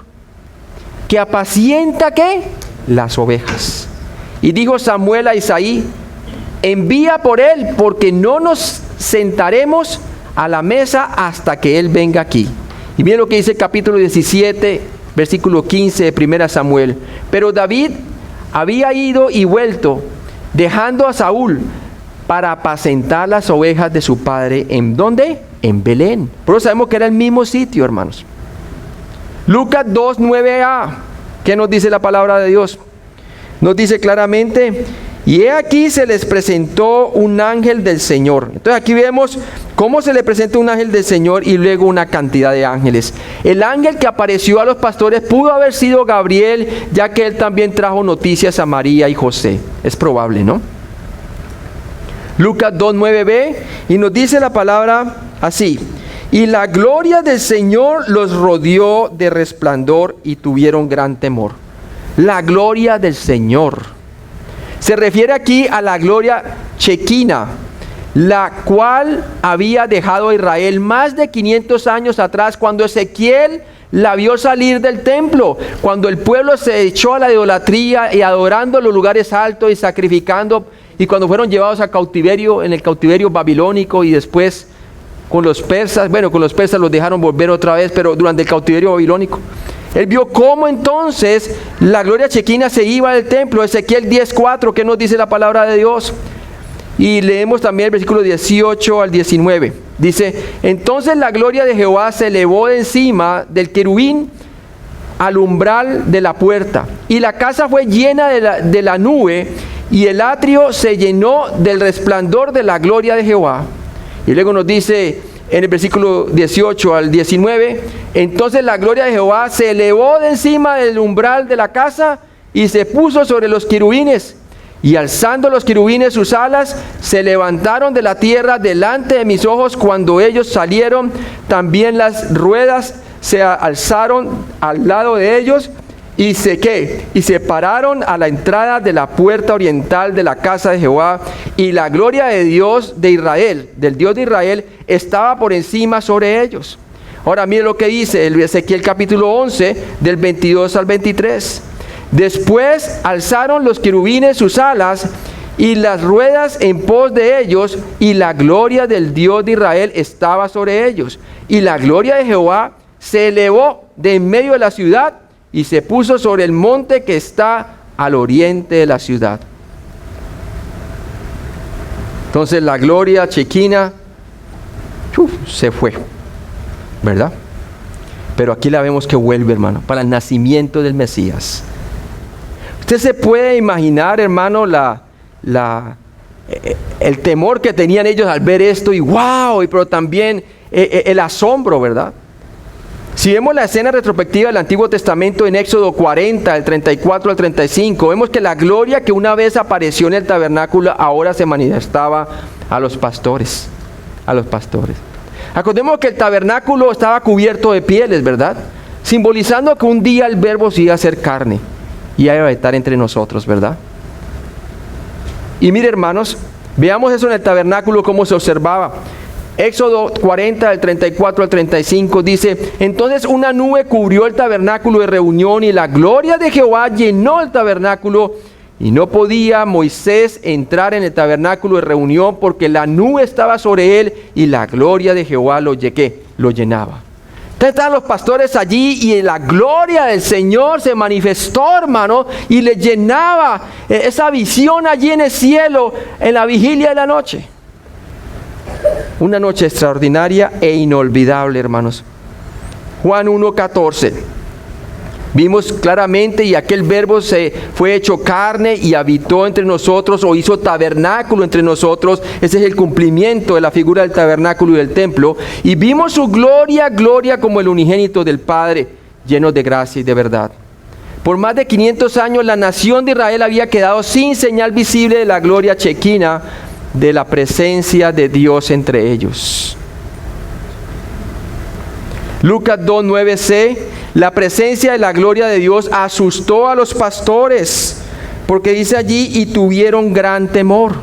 que apacienta, ¿qué? Las ovejas. Y dijo Samuel a Isaí, envía por él, porque no nos sentaremos a la mesa hasta que él venga aquí. Y miren lo que dice el capítulo 17, versículo 15 de 1 Samuel. Pero David había ido y vuelto, dejando a Saúl para apacentar las ovejas de su padre. ¿En dónde? En Belén. Pero sabemos que era el mismo sitio, hermanos. Lucas 2:9a. ¿Qué nos dice la palabra de Dios? Nos dice claramente, y he aquí se les presentó un ángel del Señor. Entonces aquí vemos cómo se le presenta un ángel del Señor y luego una cantidad de ángeles. El ángel que apareció a los pastores pudo haber sido Gabriel, ya que él también trajo noticias a María y José. Es probable, ¿no? Lucas 2:9b, y nos dice la palabra así, y la gloria del Señor los rodeó de resplandor y tuvieron gran temor. La gloria del Señor. Se refiere aquí a la gloria chequina, la cual había dejado a Israel más de 500 años atrás, cuando Ezequiel la vio salir del templo, cuando el pueblo se echó a la idolatría y adorando los lugares altos y sacrificando, y cuando fueron llevados a cautiverio, en el cautiverio babilónico, y después con los persas, con los persas los dejaron volver otra vez, pero durante el cautiverio babilónico. Él vio cómo entonces la gloria chequina se iba del templo. Ezequiel 10:4, ¿qué nos dice la palabra de Dios? Y leemos también el versículo 18 al 19. Dice, entonces la gloria de Jehová se elevó de encima del querubín al umbral de la puerta, y la casa fue llena de la nube, y el atrio se llenó del resplandor de la gloria de Jehová. Y luego nos dice en el versículo 18 al 19, entonces la gloria de Jehová se elevó de encima del umbral de la casa y se puso sobre los querubines. Y alzando los querubines sus alas, se levantaron de la tierra delante de mis ojos. Cuando ellos salieron, también las ruedas se alzaron al lado de ellos y se pararon a la entrada de la puerta oriental de la casa de Jehová, y la gloria de Dios de Israel, del Dios de Israel, estaba por encima sobre ellos. Ahora mire lo que dice el Ezequiel capítulo 11, del 22 al 23. Después alzaron los querubines sus alas y las ruedas en pos de ellos, y la gloria del Dios de Israel estaba sobre ellos. Y la gloria de Jehová se elevó de en medio de la ciudad y se puso sobre el monte que está al oriente de la ciudad. Entonces la gloria chequina se fue, ¿verdad? Pero aquí la vemos que vuelve, hermano, para el nacimiento del Mesías. Usted se puede imaginar, hermano, el temor que tenían ellos al ver esto y wow, pero también el asombro, ¿verdad? Si vemos la escena retrospectiva del Antiguo Testamento en Éxodo 40, del 34 al 35, vemos que la gloria que una vez apareció en el tabernáculo ahora se manifestaba a los pastores. Acordemos que el tabernáculo estaba cubierto de pieles, ¿verdad? Simbolizando que un día el Verbo se iba a hacer carne y iba a estar entre nosotros, ¿verdad? Y mire, hermanos, veamos eso en el tabernáculo, cómo se observaba. Éxodo 40, del 34 al 35 dice: entonces una nube cubrió el tabernáculo de reunión y la gloria de Jehová llenó el tabernáculo, y no podía Moisés entrar en el tabernáculo de reunión porque la nube estaba sobre él y la gloria de Jehová lo llenaba. Entonces estaban los pastores allí y la gloria del Señor se manifestó, hermano, y le llenaba esa visión allí en el cielo en la vigilia de la noche. Una noche extraordinaria e inolvidable, hermanos. Juan 1:14. Vimos claramente, y aquel Verbo se fue hecho carne y habitó entre nosotros, o hizo tabernáculo entre nosotros. Ese es el cumplimiento de la figura del tabernáculo y del templo. Y vimos su gloria, gloria como el unigénito del Padre, lleno de gracia y de verdad. Por más de 500 años la nación de Israel había quedado sin señal visible de la gloria chequina, de la presencia de Dios entre ellos. Lucas 2:9c, la presencia de la gloria de Dios asustó a los pastores, porque dice allí, y tuvieron gran temor.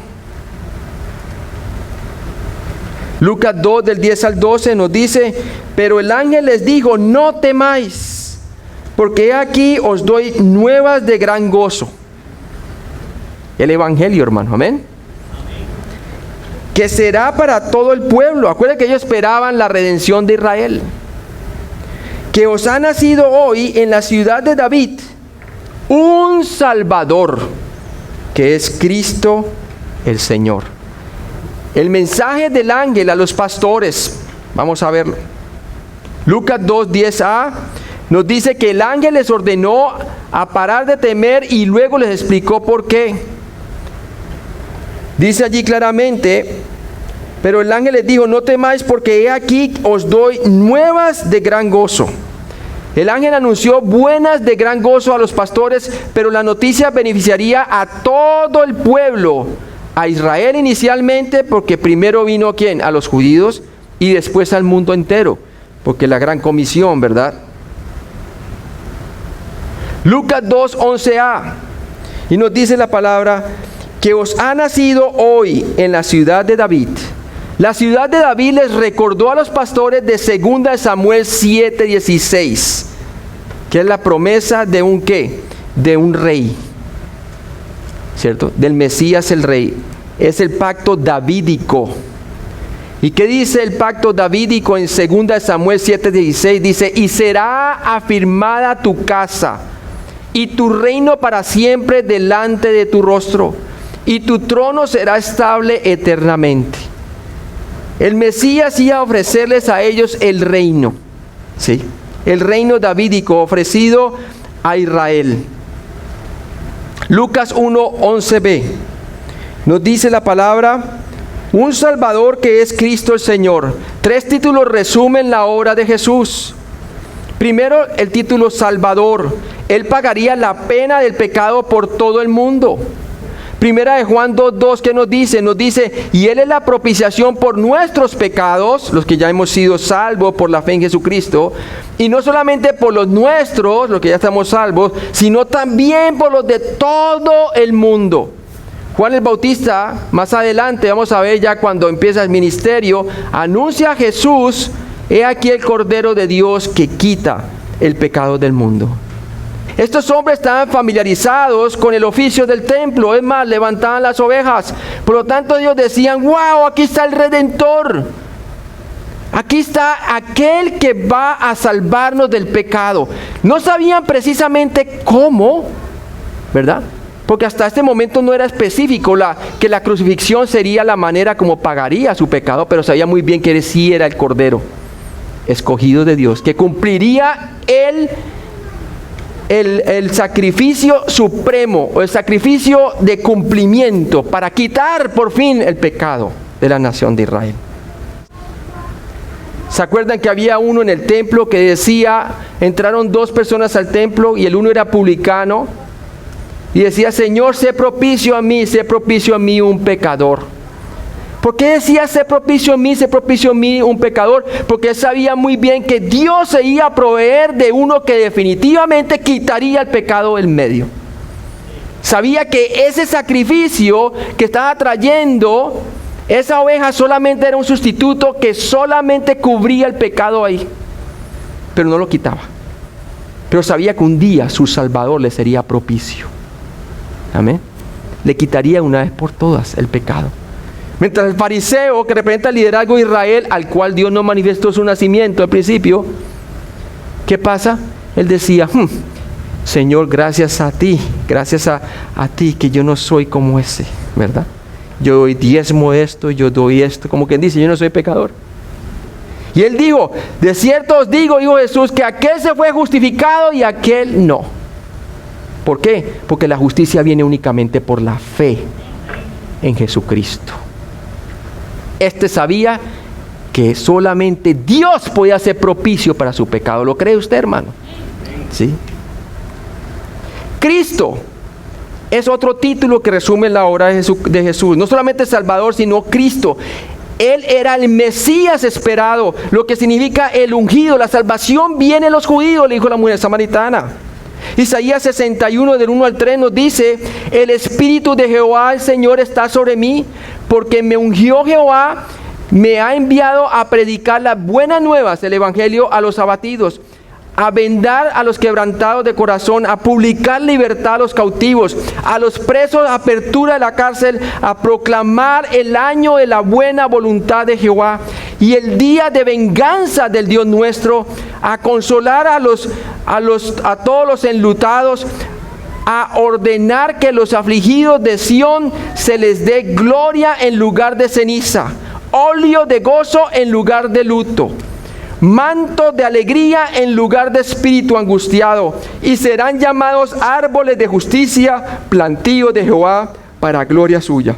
Lucas 2, del 10 al 12 nos dice: pero el ángel les dijo, no temáis, porque he aquí os doy nuevas de gran gozo. El evangelio, hermano, amén. Que será para todo el pueblo. Acuérdense que ellos esperaban la redención de Israel. Que os ha nacido hoy en la ciudad de David un Salvador, que es Cristo el Señor. El mensaje del ángel a los pastores, vamos a verlo. Lucas 2:10a nos dice que el ángel les ordenó a parar de temer y luego les explicó por qué. Dice allí claramente: pero el ángel les dijo, no temáis, porque he aquí os doy nuevas de gran gozo. El ángel anunció buenas de gran gozo a los pastores, pero la noticia beneficiaría a todo el pueblo, a Israel inicialmente, porque primero vino ¿quién? A los judíos, y después al mundo entero, porque la gran comisión, ¿verdad? Lucas 2:11a, y nos dice la palabra: que os ha nacido hoy en la ciudad de David. La ciudad de David les recordó a los pastores de 2 Samuel 7:16, que es la promesa de un ¿qué? De un rey, ¿cierto? Del Mesías el rey. Es el pacto davídico. ¿Y qué dice el pacto davídico en 2 Samuel 7:16? Dice: y será afirmada tu casa y tu reino para siempre delante de tu rostro, y tu trono será estable eternamente. El Mesías iba a ofrecerles a ellos el reino, ¿sí? El reino davídico ofrecido a Israel. Lucas 1:11b nos dice la palabra: un Salvador que es Cristo el Señor. 3 títulos resumen la obra de Jesús. Primero, el título Salvador. Él pagaría la pena del pecado por todo el mundo. Primera de Juan 2:2, ¿qué nos dice? Nos dice: y Él es la propiciación por nuestros pecados, los que ya hemos sido salvos por la fe en Jesucristo, y no solamente por los nuestros, los que ya estamos salvos, sino también por los de todo el mundo. Juan el Bautista, más adelante, vamos a ver ya cuando empieza el ministerio, anuncia a Jesús: he aquí el Cordero de Dios que quita el pecado del mundo. Estos hombres estaban familiarizados con el oficio del templo. Es más, levantaban las ovejas. Por lo tanto, ellos decían: wow, aquí está el Redentor. Aquí está aquel que va a salvarnos del pecado. No sabían precisamente cómo, ¿verdad? Porque hasta este momento no era específico que la crucifixión sería la manera como pagaría su pecado, pero sabía muy bien que él sí era el Cordero escogido de Dios, que cumpliría el sacrificio supremo, o el sacrificio de cumplimiento para quitar por fin el pecado de la nación de Israel. ¿Se acuerdan que había uno en el templo que decía, entraron dos personas al templo y el uno era publicano y decía: Señor, sé propicio a mí un pecador? ¿Por qué decía sé propicio a mí un pecador? Porque él sabía muy bien que Dios se iba a proveer de uno que definitivamente quitaría el pecado del medio. Sabía que ese sacrificio que estaba trayendo esa oveja solamente era un sustituto que solamente cubría el pecado ahí, pero no lo quitaba. Pero sabía que un día su Salvador le sería propicio. Amén. Le quitaría una vez por todas el pecado. Mientras el fariseo, que representa el liderazgo de Israel, al cual Dios no manifestó su nacimiento al principio, ¿qué pasa? Él decía: Señor, gracias a ti que yo no soy como ese, ¿verdad? Yo doy diezmo esto, yo doy esto, como quien dice, yo no soy pecador. Y él dijo: de cierto os digo, dijo Jesús, que aquel se fue justificado y aquel no. ¿Por qué? Porque la justicia viene únicamente por la fe en Jesucristo. Este sabía que solamente Dios podía ser propicio para su pecado. ¿Lo cree usted, hermano? ¿Sí? Cristo es otro título que resume la obra de Jesús. No solamente Salvador, sino Cristo. Él era el Mesías esperado, lo que significa el ungido. La salvación viene de los judíos, le dijo la mujer samaritana. Isaías 61 del 1 al 3 nos dice: el Espíritu de Jehová el Señor está sobre mí, porque me ungió Jehová, me ha enviado a predicar las buenas nuevas, el evangelio a los abatidos, a vendar a los quebrantados de corazón, a publicar libertad a los cautivos, a los presos apertura de la cárcel, a proclamar el año de la buena voluntad de Jehová y el día de venganza del Dios nuestro, a consolar a todos los enlutados, a ordenar que los afligidos de Sión se les dé gloria en lugar de ceniza, óleo de gozo en lugar de luto, manto de alegría en lugar de espíritu angustiado, y serán llamados árboles de justicia, plantío de Jehová para gloria suya.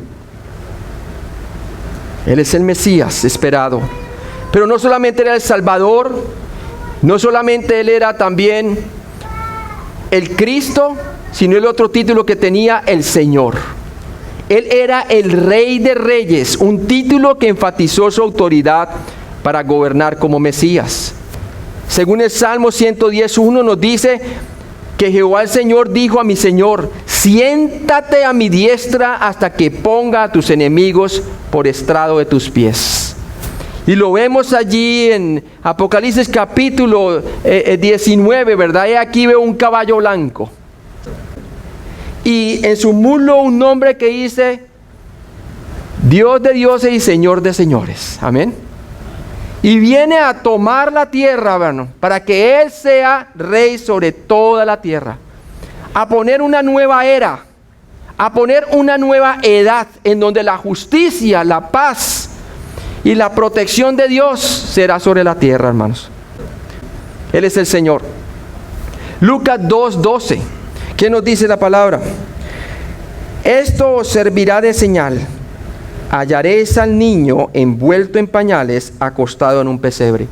Él es el Mesías esperado. Pero no solamente era el Salvador, no solamente Él era también el Cristo, sino el otro título que tenía, el Señor. Él era el Rey de Reyes, un título que enfatizó su autoridad para gobernar como Mesías. Según el Salmo 110:1 nos dice que Jehová el Señor dijo a mi Señor: siéntate a mi diestra hasta que ponga a tus enemigos por estrado de tus pies. Y lo vemos allí en Apocalipsis capítulo 19, ¿verdad? Y aquí veo un caballo blanco. Y en su muslo un nombre que dice: Dios de dioses y Señor de señores. Amén. Y viene a tomar la tierra, hermano, para que Él sea rey sobre toda la tierra. A poner una nueva era, a poner una nueva edad en donde la justicia, la paz y la protección de Dios será sobre la tierra, hermanos. Él es el Señor. Lucas 2:12. ¿Qué nos dice la palabra? Esto os servirá de señal. Hallaréis al niño envuelto en pañales, acostado en un pesebre.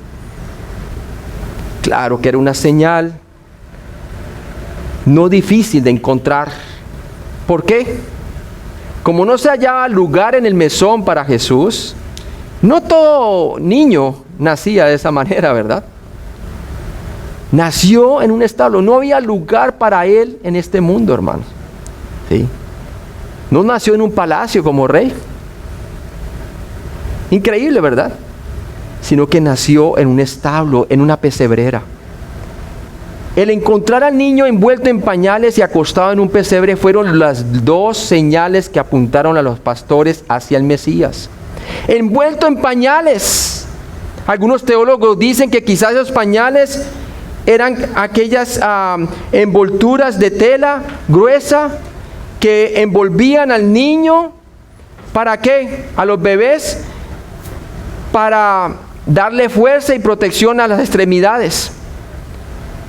Claro que era una señal no difícil de encontrar. ¿Por qué? Como no se hallaba lugar en el mesón para Jesús, no todo niño nacía de esa manera, ¿verdad? Nació en un establo, no había lugar para él en este mundo, hermanos. ¿Sí? No nació en un palacio como rey. Increíble, ¿verdad? Sino que nació en un establo, en una pesebrera. El encontrar al niño envuelto en pañales y acostado en un pesebre fueron las dos señales que apuntaron a los pastores hacia el Mesías. Envuelto en pañales. Algunos teólogos dicen que quizás esos pañales eran aquellas envolturas de tela gruesa que envolvían al niño. ¿Para qué? A los bebés, para darle fuerza y protección a las extremidades.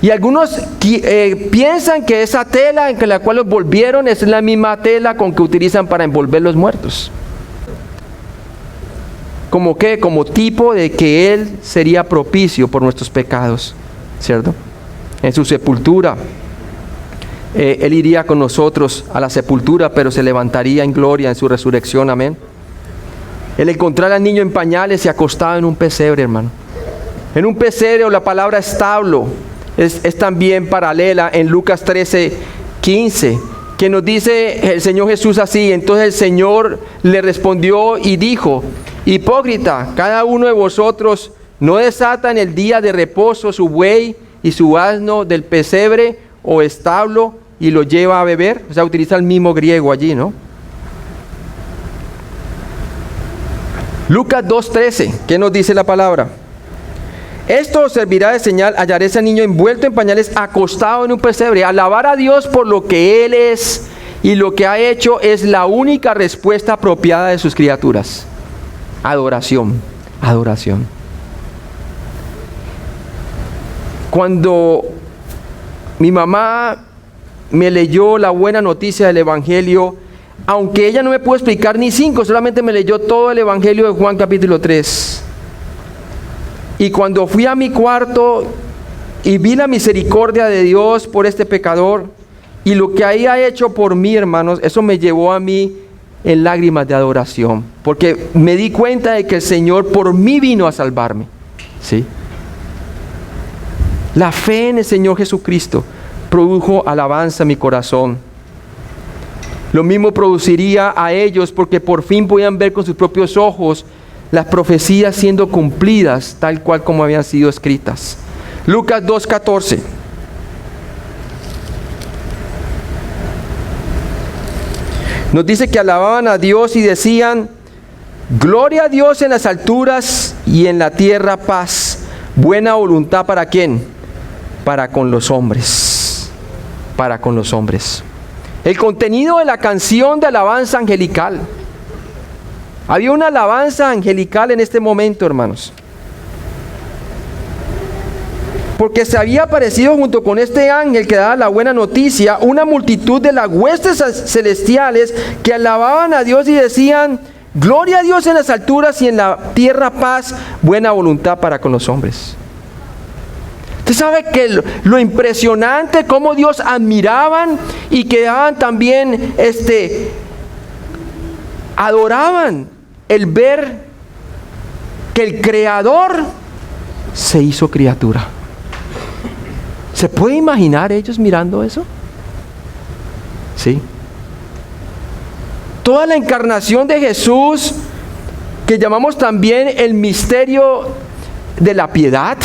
Y algunos piensan que esa tela en la cual los envolvieron es la misma tela con que utilizan para envolver los muertos. ¿Como qué? Como tipo de que Él sería propicio por nuestros pecados, ¿cierto? En su sepultura, Él iría con nosotros a la sepultura, pero se levantaría en gloria en su resurrección, amén. El encontrar al niño en pañales y acostado en un pesebre, hermano. En un pesebre, o la palabra establo es también paralela en Lucas 13:15, que nos dice el Señor Jesús así. Entonces el Señor le respondió y dijo: hipócrita, cada uno de vosotros no desata en el día de reposo su buey y su asno del pesebre o establo y lo lleva a beber. O sea, utiliza el mismo griego allí, ¿no? Lucas 2:13, ¿qué nos dice la palabra? Esto os servirá de señal: hallaré ese niño envuelto en pañales, acostado en un pesebre. Alabar a Dios por lo que Él es y lo que ha hecho es la única respuesta apropiada de sus criaturas. Adoración, adoración. Cuando mi mamá me leyó la buena noticia del Evangelio, aunque ella no me pudo explicar ni 5, solamente me leyó todo el Evangelio de Juan capítulo 3. Y cuando fui a mi cuarto y vi la misericordia de Dios por este pecador y lo que ahí ha hecho por mí, hermanos, eso me llevó a mí en lágrimas de adoración, porque me di cuenta de que el Señor por mí vino a salvarme, ¿sí? La fe en el Señor Jesucristo produjo alabanza en mi corazón. Lo mismo produciría a ellos, porque por fin podían ver con sus propios ojos las profecías siendo cumplidas tal cual como habían sido escritas. Lucas 2:14. Nos dice que alababan a Dios y decían: gloria a Dios en las alturas y en la tierra paz, buena voluntad ¿para quién? Para con los hombres. Para con los hombres. El contenido de la canción de alabanza angelical. Había una alabanza angelical en este momento, hermanos. Porque se había aparecido junto con este ángel que daba la buena noticia una multitud de las huestes celestiales que alababan a Dios y decían: gloria a Dios en las alturas y en la tierra paz, buena voluntad para con los hombres. Usted sabe que lo impresionante cómo Dios admiraban y quedaban también adoraban el ver que el Creador se hizo criatura. ¿Se puede imaginar ellos mirando eso? Sí. Toda la encarnación de Jesús, que llamamos también el misterio de la piedad,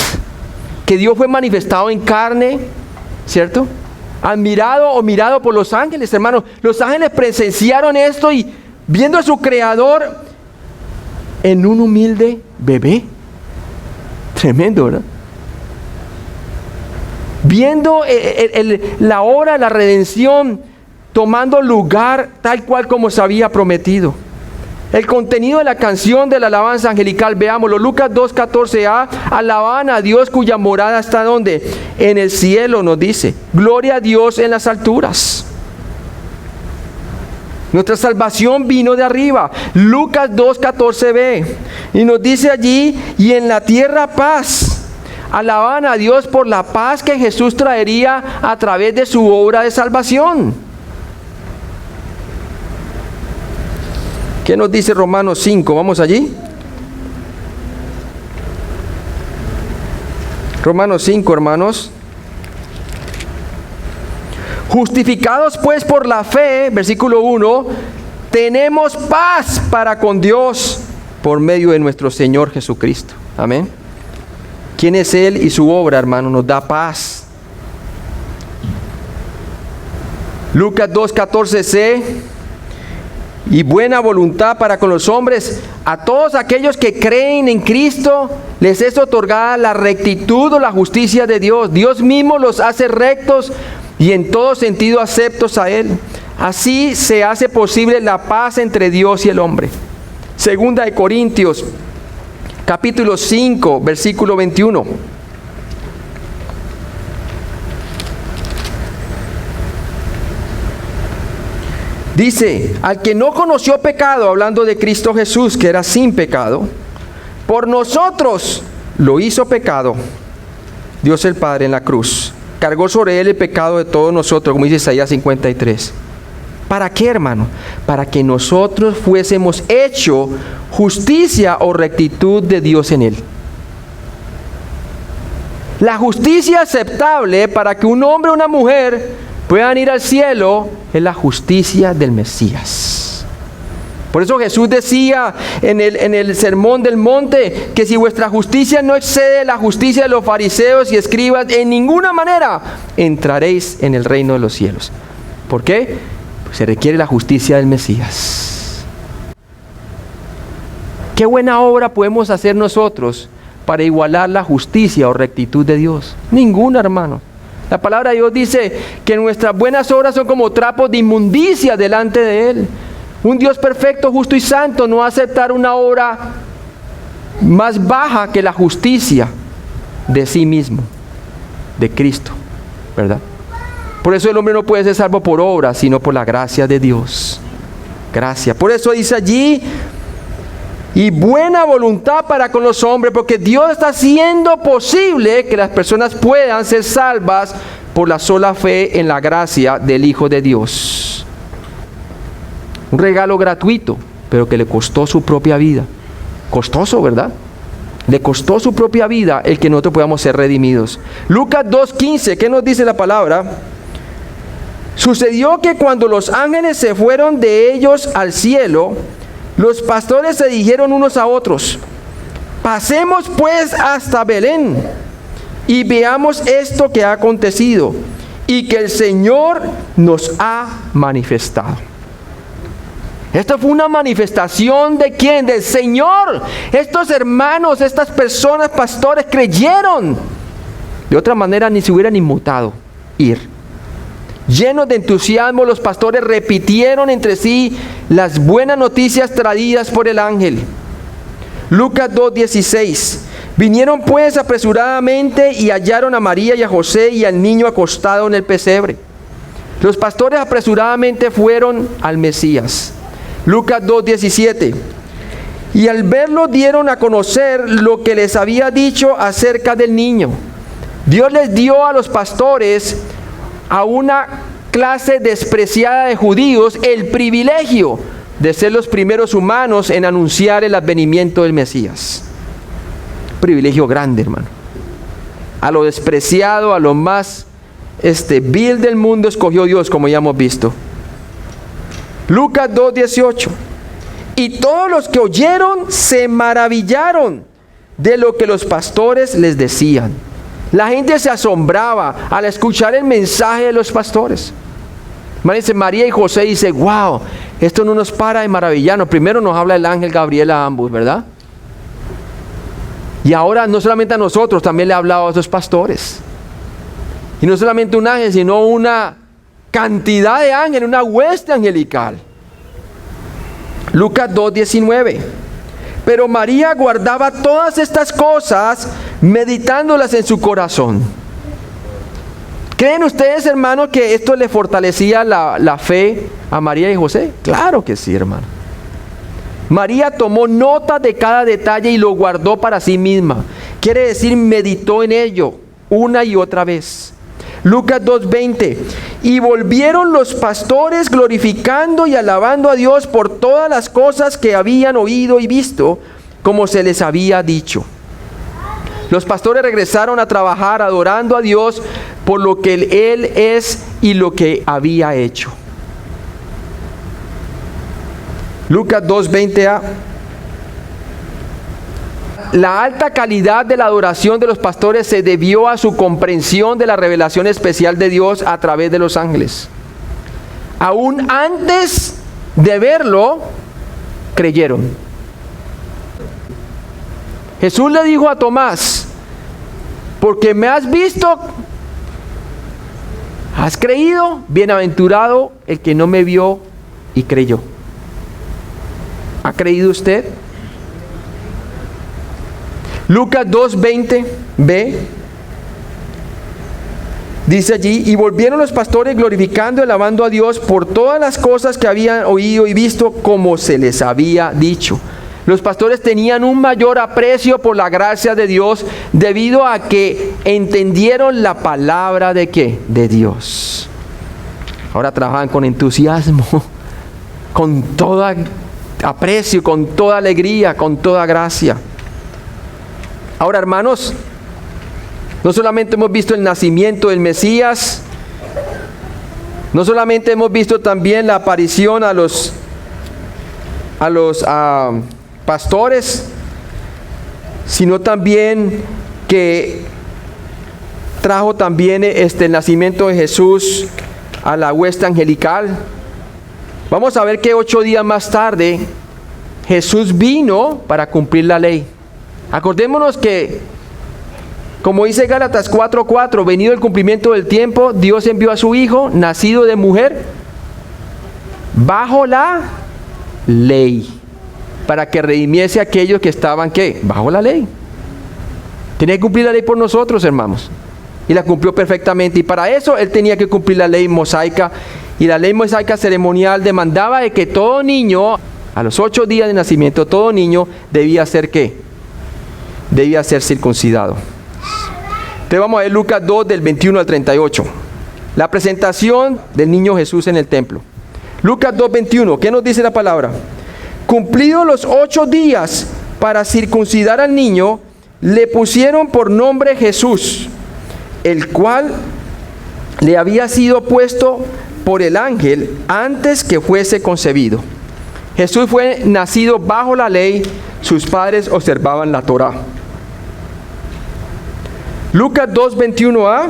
que Dios fue manifestado en carne, ¿cierto? Admirado o mirado por los ángeles, hermanos. Los ángeles presenciaron esto y viendo a su Creador en un humilde bebé. Tremendo, ¿verdad? Viendo la obra de la redención tomando lugar tal cual como se había prometido. El contenido de la canción de la alabanza angelical, veámoslo. Lucas 2:14a, alaban a Dios cuya morada está ¿dónde? En el cielo, nos dice. Gloria a Dios en las alturas. Nuestra salvación vino de arriba. Lucas 2:14b, y nos dice allí: y en la tierra paz. Alaban a Dios por la paz que Jesús traería a través de su obra de salvación. ¿Qué nos dice Romanos 5? ¿Vamos allí? Romanos 5, hermanos. Justificados pues por la fe, versículo 1, tenemos paz para con Dios por medio de nuestro Señor Jesucristo. Amén. ¿Quién es Él y su obra, hermano? Nos da paz. Lucas 2:14c. Y buena voluntad para con los hombres. A todos aquellos que creen en Cristo les es otorgada la rectitud o la justicia de Dios. Dios mismo los hace rectos y en todo sentido aceptos a Él. Así se hace posible la paz entre Dios y el hombre. Segunda de Corintios, capítulo 5, versículo 21. Dice, al que no conoció pecado, hablando de Cristo Jesús, que era sin pecado, por nosotros lo hizo pecado, Dios el Padre en la cruz. Cargó sobre él el pecado de todos nosotros, como dice Isaías 53. ¿Para qué, hermano? Para que nosotros fuésemos hecho justicia o rectitud de Dios en él. La justicia aceptable para que un hombre o una mujer puedan ir al cielo es la justicia del Mesías. Por eso Jesús decía en el Sermón del Monte que si vuestra justicia no excede la justicia de los fariseos y escribas, en ninguna manera entraréis en el reino de los cielos. ¿Por qué? Pues se requiere la justicia del Mesías. ¿Qué buena obra podemos hacer nosotros para igualar la justicia o rectitud de Dios? Ninguna, hermano. La palabra de Dios dice que nuestras buenas obras son como trapos de inmundicia delante de Él. Un Dios perfecto, justo y santo no va a aceptar una obra más baja que la justicia de sí mismo, de Cristo, ¿verdad? Por eso el hombre no puede ser salvo por obras, sino por la gracia de Dios. Gracia. Por eso dice allí, y buena voluntad para con los hombres, porque Dios está haciendo posible que las personas puedan ser salvas por la sola fe en la gracia del Hijo de Dios. Un regalo gratuito, pero que le costó su propia vida. Costoso, ¿verdad? Le costó su propia vida el que nosotros podamos ser redimidos. Lucas 2:15, ¿qué nos dice la palabra? Sucedió que cuando los ángeles se fueron de ellos al cielo, los pastores se dijeron unos a otros, pasemos pues hasta Belén y veamos esto que ha acontecido y que el Señor nos ha manifestado. Esto fue una manifestación ¿de quién? Del Señor. Estos hermanos, estas personas, pastores, creyeron. De otra manera ni se hubieran inmutado ir. Llenos de entusiasmo, los pastores repitieron entre sí las buenas noticias traídas por el ángel. Lucas 2:16. Vinieron pues apresuradamente y hallaron a María y a José y al niño acostado en el pesebre. Los pastores apresuradamente fueron al Mesías. Lucas 2:17. Y al verlo dieron a conocer lo que les había dicho acerca del niño. Dios les dio a los pastores, a una clase despreciada de judíos, el privilegio de ser los primeros humanos en anunciar el advenimiento del Mesías. Privilegio grande, hermano. A lo despreciado, a lo más vil del mundo escogió Dios, como ya hemos visto. Lucas 2:18. Y todos los que oyeron se maravillaron de lo que los pastores les decían. La gente se asombraba al escuchar el mensaje de los pastores. Imagínense, María y José dice, wow, esto no nos para de maravillarnos. Primero nos habla el ángel Gabriel a ambos, ¿verdad? Y ahora no solamente a nosotros, también le ha hablado a esos pastores. Y no solamente un ángel, sino una cantidad de ángeles, una hueste angelical. Lucas 2:19. Pero María guardaba todas estas cosas, meditándolas en su corazón. ¿Creen ustedes, hermanos, que esto le fortalecía la fe a María y José? Claro que sí, hermano. María tomó nota de cada detalle y lo guardó para sí misma. Quiere decir, meditó en ello una y otra vez. Lucas 2:20. Y volvieron los pastores glorificando y alabando a Dios por todas las cosas que habían oído y visto, como se les había dicho. Los pastores regresaron a trabajar adorando a Dios por lo que Él es y lo que había hecho. Lucas 2:20a. La alta calidad de la adoración de los pastores se debió a su comprensión de la revelación especial de Dios a través de los ángeles. aún antes de verlo, creyeron. Jesús le dijo a Tomás, porque me has visto, has creído, bienaventurado el que no me vio y creyó. ¿Ha creído usted? Lucas 2:20b dice allí, y volvieron los pastores glorificando y alabando a Dios por todas las cosas que habían oído y visto, como se les había dicho. Los pastores tenían un mayor aprecio por la gracia de Dios debido a que entendieron la palabra de ¿qué? De Dios. Ahora trabajan con entusiasmo, con todo aprecio, con toda alegría, con toda gracia. Ahora, hermanos, no solamente hemos visto el nacimiento del Mesías, no solamente hemos visto también la aparición a los pastores, sino también que trajo también el nacimiento de Jesús a la hueste angelical. Vamos a ver que 8 días más tarde Jesús vino para cumplir la ley. Acordémonos que, como dice Gálatas 4:4, venido el cumplimiento del tiempo, Dios envió a su Hijo, nacido de mujer, bajo la ley, para que redimiese a aquellos que estaban, ¿qué? Bajo la ley. Tenía que cumplir la ley por nosotros, hermanos. Y la cumplió perfectamente. Y para eso Él tenía que cumplir la ley mosaica. Y la ley mosaica ceremonial demandaba de que todo niño, a los 8 días de nacimiento, todo niño debía ser, ¿qué? Debía ser circuncidado. Entonces vamos a ver Lucas 2 del 21 al 38. La presentación del niño Jesús en el templo. Lucas 2:21, ¿qué nos dice la palabra? Cumplidos los 8 días para circuncidar al niño, le pusieron por nombre Jesús, el cual le había sido puesto por el ángel antes que fuese concebido. Jesús fue nacido bajo la ley, sus padres observaban la Torá. Lucas 2:21a,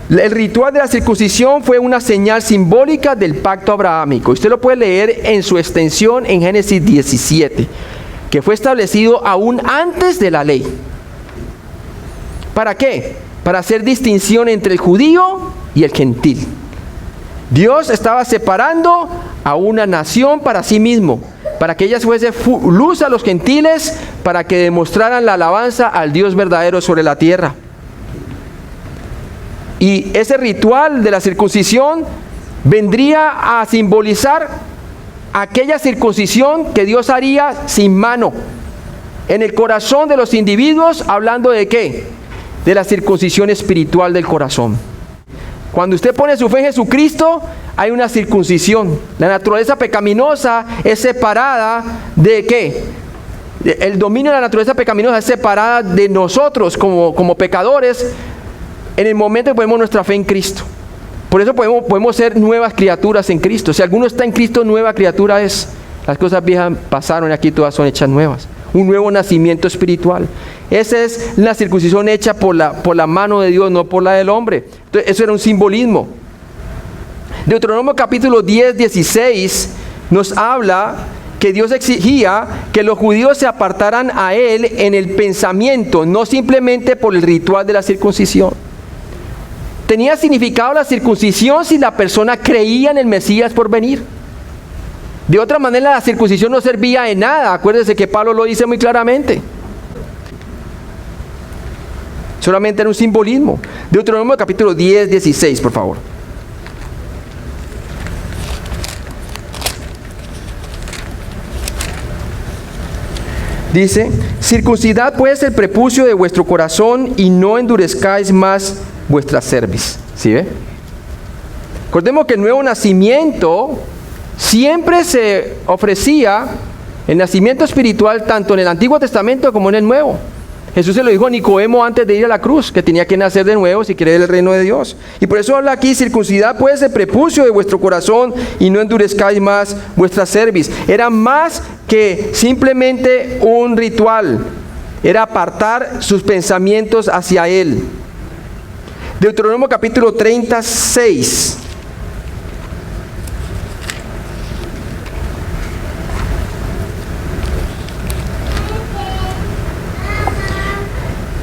el ritual de la circuncisión fue una señal simbólica del pacto abrahámico. Usted lo puede leer en su extensión en Génesis 17, que fue establecido aún antes de la ley. ¿Para qué? Para hacer distinción entre el judío y el gentil. Dios estaba separando a una nación para sí mismo, para que ella fuese luz a los gentiles, para que demostraran la alabanza al Dios verdadero sobre la tierra. Y ese ritual de la circuncisión vendría a simbolizar aquella circuncisión que Dios haría sin mano en el corazón de los individuos, hablando de ¿qué? De la circuncisión espiritual del corazón. Cuando usted pone su fe en Jesucristo, hay una circuncisión. La naturaleza pecaminosa es separada de ¿qué? El dominio de la naturaleza pecaminosa es separada de nosotros como pecadores en el momento que ponemos nuestra fe en Cristo. Por eso podemos ser nuevas criaturas en Cristo. Si alguno está en Cristo, nueva criatura es. Las cosas viejas pasaron y aquí todas son hechas nuevas. Un nuevo nacimiento espiritual. Esa es la circuncisión hecha por la mano de Dios, no por la del hombre. Entonces, eso era un simbolismo. Deuteronomio capítulo 10, 16 nos habla que Dios exigía que los judíos se apartaran a Él en el pensamiento, no simplemente por el ritual de la circuncisión. Tenía significado la circuncisión si la persona creía en el Mesías por venir. De otra manera, la circuncisión no servía de nada. Acuérdense que Pablo lo dice muy claramente. Solamente era un simbolismo. Deuteronomio capítulo 10, 16, por favor. Dice, circuncidad pues el prepucio de vuestro corazón y no endurezcáis más vuestra cerviz. ¿Sí ve? Recordemos que el nuevo nacimiento siempre se ofrecía, el nacimiento espiritual, tanto en el Antiguo Testamento como en el Nuevo. Jesús se lo dijo a Nicodemo antes de ir a la cruz, que tenía que nacer de nuevo si quiere el reino de Dios. Y por eso habla aquí, circuncidad pues el prepucio de vuestro corazón y no endurezcáis más vuestra cerviz. Era más que simplemente un ritual, era apartar sus pensamientos hacia Él. Deuteronomio capítulo 36.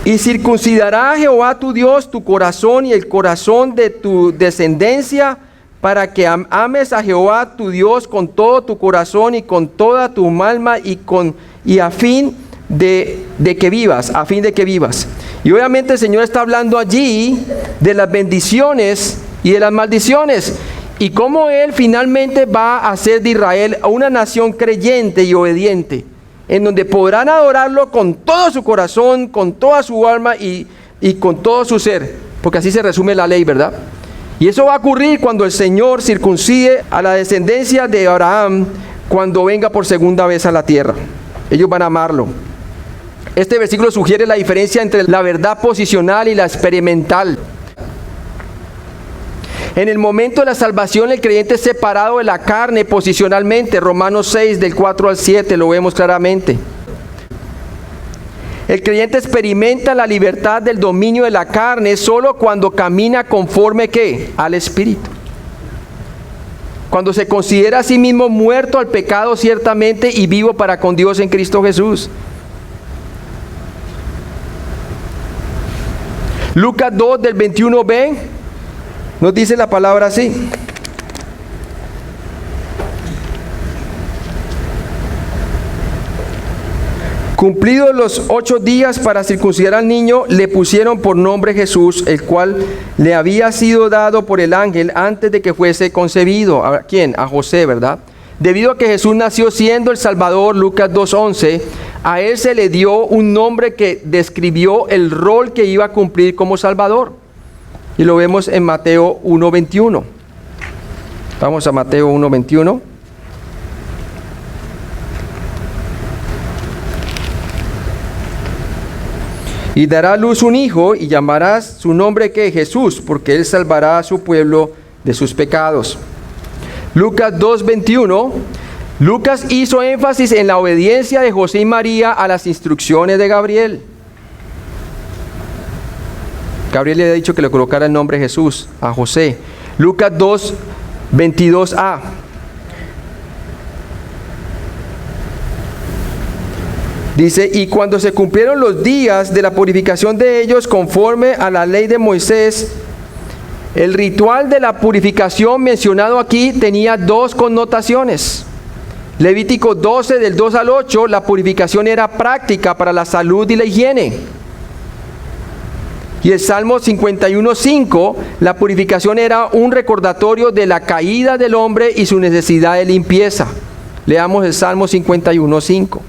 Y circuncidará a Jehová tu Dios tu corazón y el corazón de tu descendencia, para que ames a Jehová tu Dios con todo tu corazón y con toda tu alma y a fin de que vivas, a fin de que vivas. Y obviamente el Señor está hablando allí de las bendiciones y de las maldiciones, y cómo Él finalmente va a hacer de Israel una nación creyente y obediente, en donde podrán adorarlo con todo su corazón, con toda su alma y con todo su ser, porque así se resume la ley, ¿verdad? Y eso va a ocurrir cuando el Señor circuncide a la descendencia de Abraham, cuando venga por segunda vez a la tierra. Ellos van a amarlo. Este versículo sugiere la diferencia entre la verdad posicional y la experimental. En el momento de la salvación, el creyente es separado de la carne posicionalmente. Romanos 6, del 4 al 7, lo vemos claramente. El creyente experimenta la libertad del dominio de la carne solo cuando camina conforme ¿qué? Al Espíritu. Cuando se considera a sí mismo muerto al pecado ciertamente y vivo para con Dios en Cristo Jesús. Lucas 2 del 21b nos dice la palabra así. Cumplidos los 8 días para circuncidar al niño, le pusieron por nombre Jesús, el cual le había sido dado por el ángel antes de que fuese concebido. ¿A quién? A José, ¿verdad? Debido a que Jesús nació siendo el Salvador, Lucas 2:11, a él se le dio un nombre que describió el rol que iba a cumplir como Salvador. Y lo vemos en Mateo 1:21. Vamos a Mateo 1:21. Y dará a luz un hijo, y llamarás su nombre que Jesús, porque él salvará a su pueblo de sus pecados. Lucas 2:21. Lucas hizo énfasis en la obediencia de José y María a las instrucciones de Gabriel. Gabriel le había dicho que le colocara el nombre Jesús a José. Lucas 2:22a. Dice, y cuando se cumplieron los días de la purificación de ellos conforme a la ley de Moisés, el ritual de la purificación mencionado aquí tenía 2 connotaciones. Levítico 12 del 2 al 8, la purificación era práctica para la salud y la higiene. Y el Salmo 51:5, la purificación era un recordatorio de la caída del hombre y su necesidad de limpieza. Leamos el Salmo 51:5.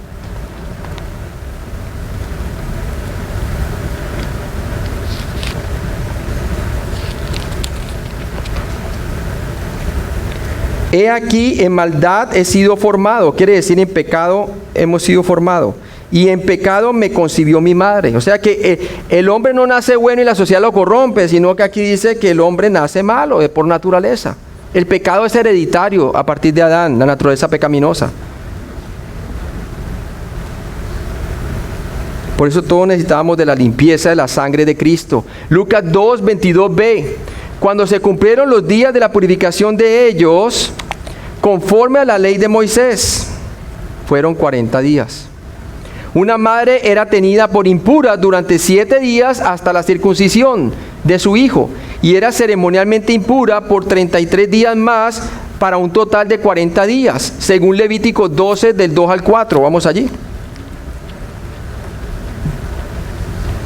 He aquí, en maldad he sido formado. Quiere decir, en pecado hemos sido formados. Y en pecado me concibió mi madre. O sea que el hombre no nace bueno y la sociedad lo corrompe, sino que aquí dice que el hombre nace malo, es por naturaleza. El pecado es hereditario a partir de Adán, la naturaleza pecaminosa. Por eso todos necesitábamos de la limpieza de la sangre de Cristo. Lucas 2:22b. Cuando se cumplieron los días de la purificación de ellos, conforme a la ley de Moisés, fueron 40 días. Una madre era tenida por impura durante 7 días hasta la circuncisión de su hijo, y era ceremonialmente impura por 33 días más, para un total de 40 días, según Levítico 12 del 2 al 4. Vamos allí.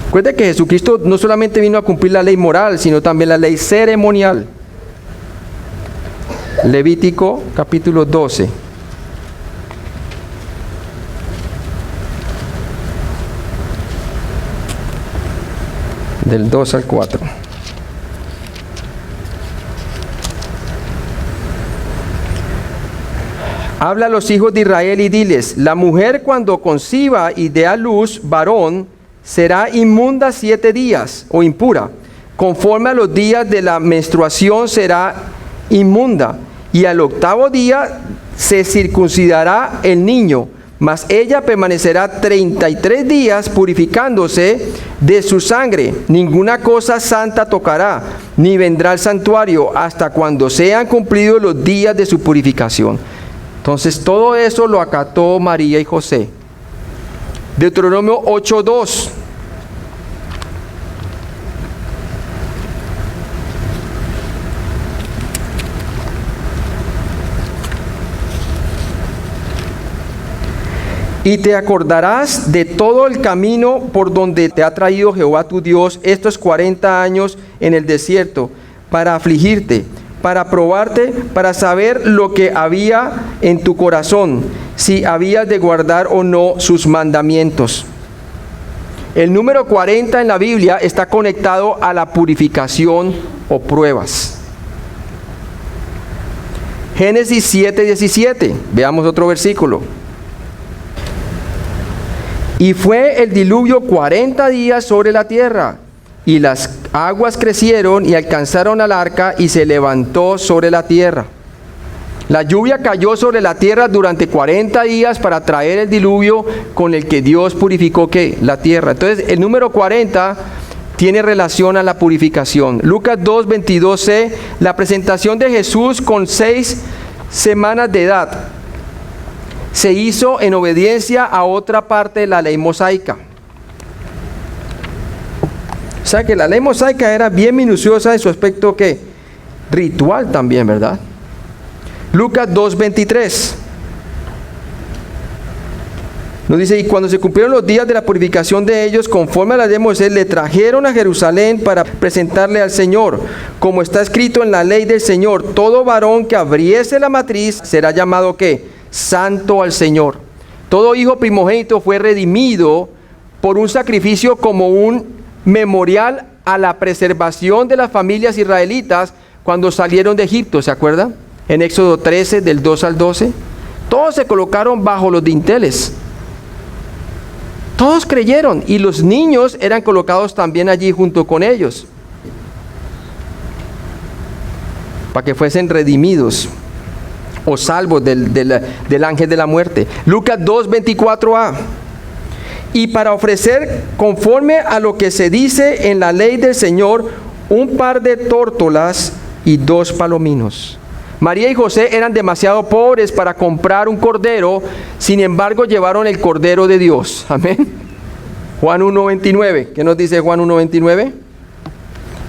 Recuerde que Jesucristo no solamente vino a cumplir la ley moral, sino también la ley ceremonial. Levítico capítulo 12. Del 2 al 4. Habla a los hijos de Israel y diles: la mujer cuando conciba y dé a luz varón, será inmunda 7 días, o impura. Conforme a los días de la menstruación será inmunda. Y al 8º día se circuncidará el niño, mas ella permanecerá 33 días purificándose de su sangre. Ninguna cosa santa tocará, ni vendrá al santuario hasta cuando sean cumplidos los días de su purificación. Entonces todo eso lo acató María y José. Deuteronomio 8:2. Y te acordarás de todo el camino por donde te ha traído Jehová tu Dios estos 40 años en el desierto, para afligirte, para probarte, para saber lo que había en tu corazón, si habías de guardar o no sus mandamientos. El número 40 en la Biblia está conectado a la purificación o pruebas. Génesis 7:17, veamos otro versículo. Y fue el diluvio 40 días sobre la tierra, y las aguas crecieron y alcanzaron al arca, y se levantó sobre la tierra. La lluvia cayó sobre la tierra durante 40 días para traer el diluvio con el que Dios purificó ¿qué? La tierra. Entonces el número 40 tiene relación a la purificación. Lucas 2:22c, la presentación de Jesús con 6 semanas de edad se hizo en obediencia a otra parte de la ley mosaica. O sea que la ley mosaica era bien minuciosa en su aspecto ¿qué? Ritual también, ¿verdad? Lucas 2:23 nos dice, y cuando se cumplieron los días de la purificación de ellos, conforme a la ley de Moisés, le trajeron a Jerusalén para presentarle al Señor. Como está escrito en la ley del Señor, todo varón que abriese la matriz será llamado ¿qué? Santo al Señor. Todo hijo primogénito fue redimido por un sacrificio como un memorial a la preservación de las familias israelitas cuando salieron de Egipto, ¿se acuerdan? En Éxodo 13, del 2 al 12. Todos se colocaron bajo los dinteles. Todos creyeron y los niños eran colocados también allí junto con ellos, para que fuesen redimidos o salvos del ángel de la muerte. Lucas 2:24a. Y para ofrecer conforme a lo que se dice en la ley del Señor, un par de tórtolas y 2 palominos. María y José eran demasiado pobres para comprar un cordero, sin embargo llevaron el cordero de Dios. Amén. Juan 1:29. ¿Qué nos dice Juan 1:29?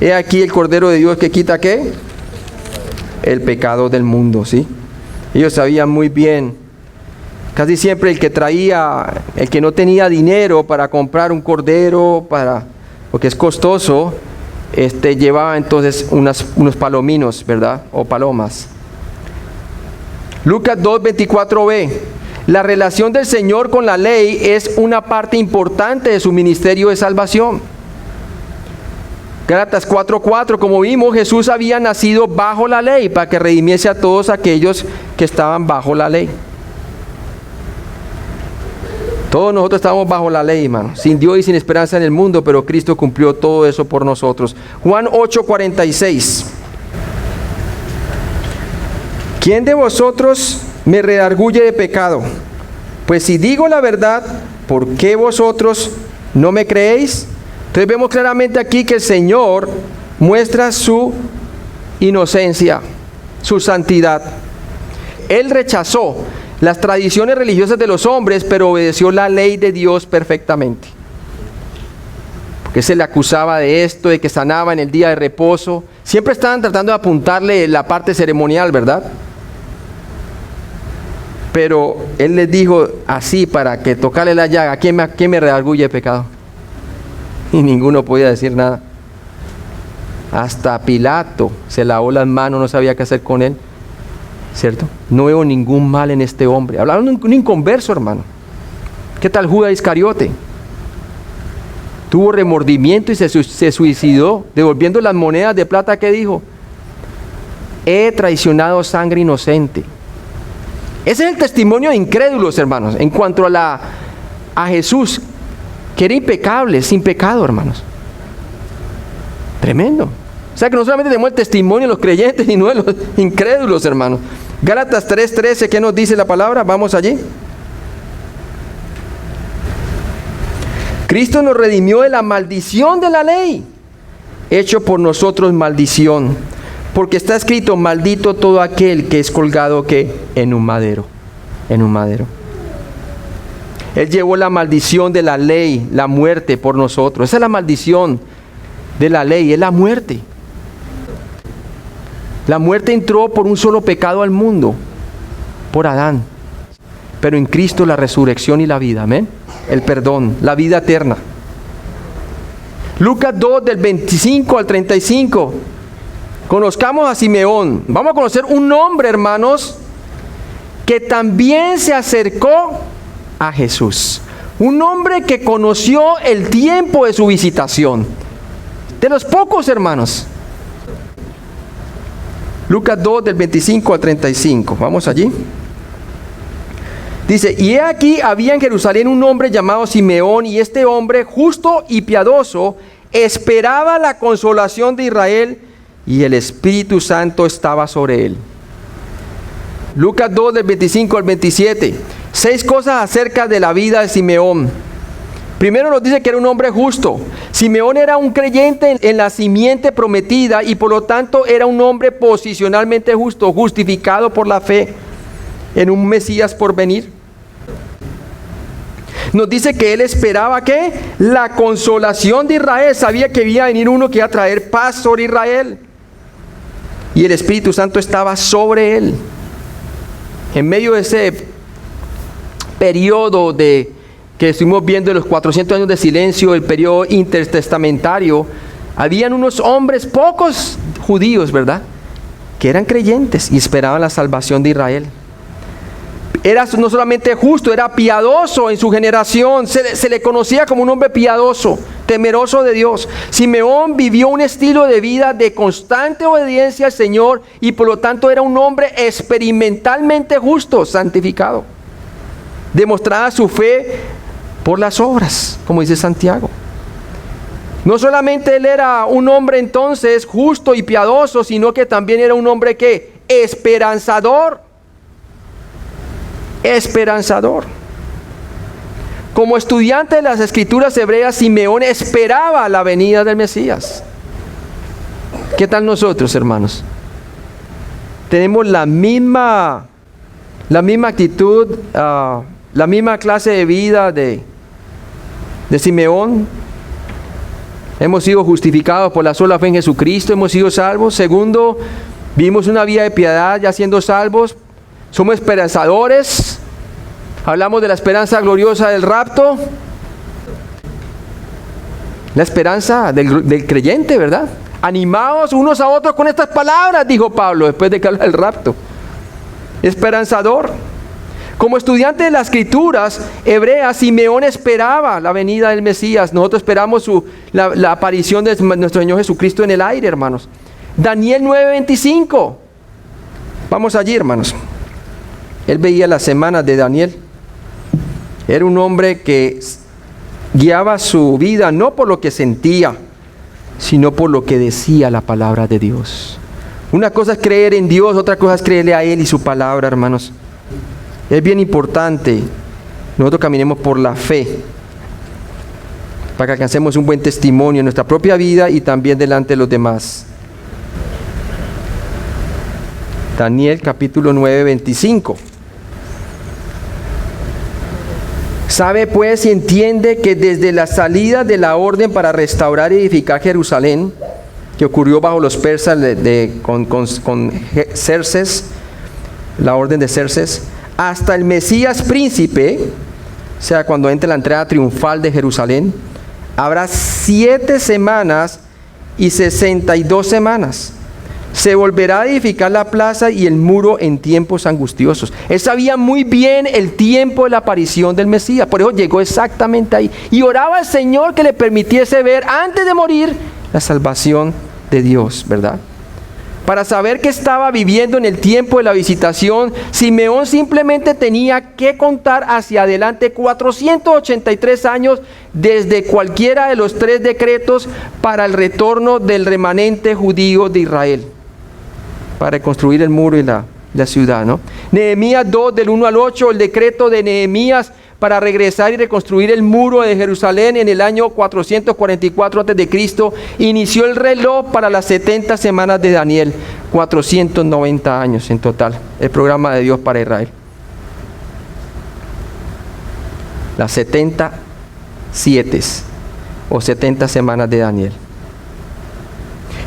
He aquí el cordero de Dios que quita ¿qué? El pecado del mundo, ¿sí? Ellos sabían muy bien. Casi siempre el que no tenía dinero para comprar un cordero, porque es costoso, llevaba entonces unos palominos, ¿verdad? O palomas. Lucas 2:24b. La relación del Señor con la ley es una parte importante de su ministerio de salvación. Gálatas 4:4, como vimos, Jesús había nacido bajo la ley para que redimiese a todos aquellos que estaban bajo la ley. Todos nosotros estábamos bajo la ley, hermano, sin Dios y sin esperanza en el mundo, pero Cristo cumplió todo eso por nosotros. Juan 8:46. ¿Quién de vosotros me redarguye de pecado? Pues si digo la verdad, ¿por qué vosotros no me creéis? Entonces vemos claramente aquí que el Señor muestra su inocencia, su santidad. Él rechazó las tradiciones religiosas de los hombres, pero obedeció la ley de Dios perfectamente. Porque se le acusaba de esto, de que sanaba en el día de reposo. Siempre estaban tratando de apuntarle la parte ceremonial, ¿verdad? Pero Él les dijo así para que tocarle la llaga. ¿Quién me redarguye de pecado? Y ninguno podía decir nada. Hasta Pilato se lavó las manos, no sabía qué hacer con él. ¿Cierto? No veo ningún mal en este hombre. Hablaron de un inconverso, hermano. ¿Qué tal Judas Iscariote? Tuvo remordimiento y se suicidó, devolviendo las monedas de plata que dijo: he traicionado sangre inocente. Ese es el testimonio de incrédulos, hermanos, en cuanto a Jesús, que era impecable, sin pecado, hermanos. Tremendo. O sea que no solamente tenemos el testimonio de los creyentes, sino de los incrédulos, hermanos. Gálatas 3:13, ¿qué nos dice la palabra? Vamos allí. Cristo nos redimió de la maldición de la ley, hecho por nosotros maldición, porque está escrito: maldito todo aquel que es colgado ¿qué? En un madero. En un madero. Él llevó la maldición de la ley, la muerte por nosotros. Esa es la maldición de la ley, es la muerte. La muerte entró por un solo pecado al mundo, por Adán. pero en Cristo la resurrección y la vida, amén. El perdón, la vida eterna. Lucas 2 del 25 al 35. Conozcamos a Simeón. Vamos a conocer un hombre, hermanos, que también se acercó a Jesús. Un hombre que conoció el tiempo de su visitación. De los pocos, hermanos. Lucas 2 del 25 al 35. Vamos allí. Dice, y he aquí había en Jerusalén un hombre llamado Simeón, y este hombre, justo y piadoso, esperaba la consolación de Israel, y el Espíritu Santo estaba sobre él. Lucas 2 del 25 al 27. 6 cosas acerca de la vida de Simeón. Primero nos dice que era un hombre justo. Simeón era un creyente en la simiente prometida y por lo tanto era un hombre posicionalmente justo, justificado por la fe en un Mesías por venir. Nos dice que él esperaba ¿qué? La consolación de Israel. Sabía que iba a venir uno que iba a traer paz sobre Israel. Y el Espíritu Santo estaba sobre él. En medio de ese periodo que estuvimos viendo de los 400 años de silencio, el periodo intertestamentario, habían unos hombres, pocos judíos, ¿verdad?, que eran creyentes y esperaban la salvación de Israel. Era no solamente justo, era piadoso en su generación. Se le conocía como un hombre piadoso, temeroso de Dios. Simeón vivió un estilo de vida de constante obediencia al Señor y por lo tanto era un hombre experimentalmente justo, santificado. Demostraba su fe por las obras, como dice Santiago. No solamente él era un hombre entonces justo y piadoso, sino que también era un hombre que esperanzador. Esperanzador. Como estudiante de las Escrituras hebreas, Simeón esperaba la venida del Mesías. ¿Qué tal nosotros, hermanos? Tenemos la misma actitud, la misma clase de vida de Simeón. Hemos sido justificados por la sola fe en Jesucristo, hemos sido salvos. Segundo, vivimos una vida de piedad ya siendo salvos. Somos esperanzadores. Hablamos de la esperanza gloriosa del rapto. La esperanza del creyente, ¿verdad? Animados unos a otros con estas palabras, dijo Pablo después de que habla del rapto. Esperanzador. Como estudiante de las Escrituras hebreas, Simeón esperaba la venida del Mesías. Nosotros esperamos la aparición de nuestro Señor Jesucristo en el aire, hermanos. Daniel 9:25. Vamos allí, hermanos. Él veía las semanas de Daniel. Era un hombre que guiaba su vida no por lo que sentía, sino por lo que decía la palabra de Dios. Una cosa es creer en Dios, otra cosa es creerle a Él y su palabra, hermanos. Es bien importante nosotros caminemos por la fe para que alcancemos un buen testimonio en nuestra propia vida y también delante de los demás. Daniel capítulo 9, 25. Sabe pues y entiende que desde la salida de la orden para restaurar y edificar Jerusalén, que ocurrió bajo los persas con Xerxes, la orden de Xerxes, hasta el Mesías príncipe, o sea, cuando entre la entrada triunfal de Jerusalén, habrá 7 semanas y 62 semanas. Se volverá a edificar la plaza y el muro en tiempos angustiosos. Él sabía muy bien el tiempo de la aparición del Mesías, por eso llegó exactamente ahí. Y oraba al Señor que le permitiese ver antes de morir la salvación de Dios, ¿verdad? Para saber que estaba viviendo en el tiempo de la visitación, Simeón simplemente tenía que contar hacia adelante 483 años desde cualquiera de los 3 decretos para el retorno del remanente judío de Israel, para construir el muro y la ciudad, ¿no? Nehemías 2 del 1 al 8, el decreto de Nehemías para regresar y reconstruir el muro de Jerusalén en el año 444 a.C. inició el reloj para las 70 semanas de Daniel, 490 años en total, el programa de Dios para Israel. Las 77 o 70 semanas de Daniel.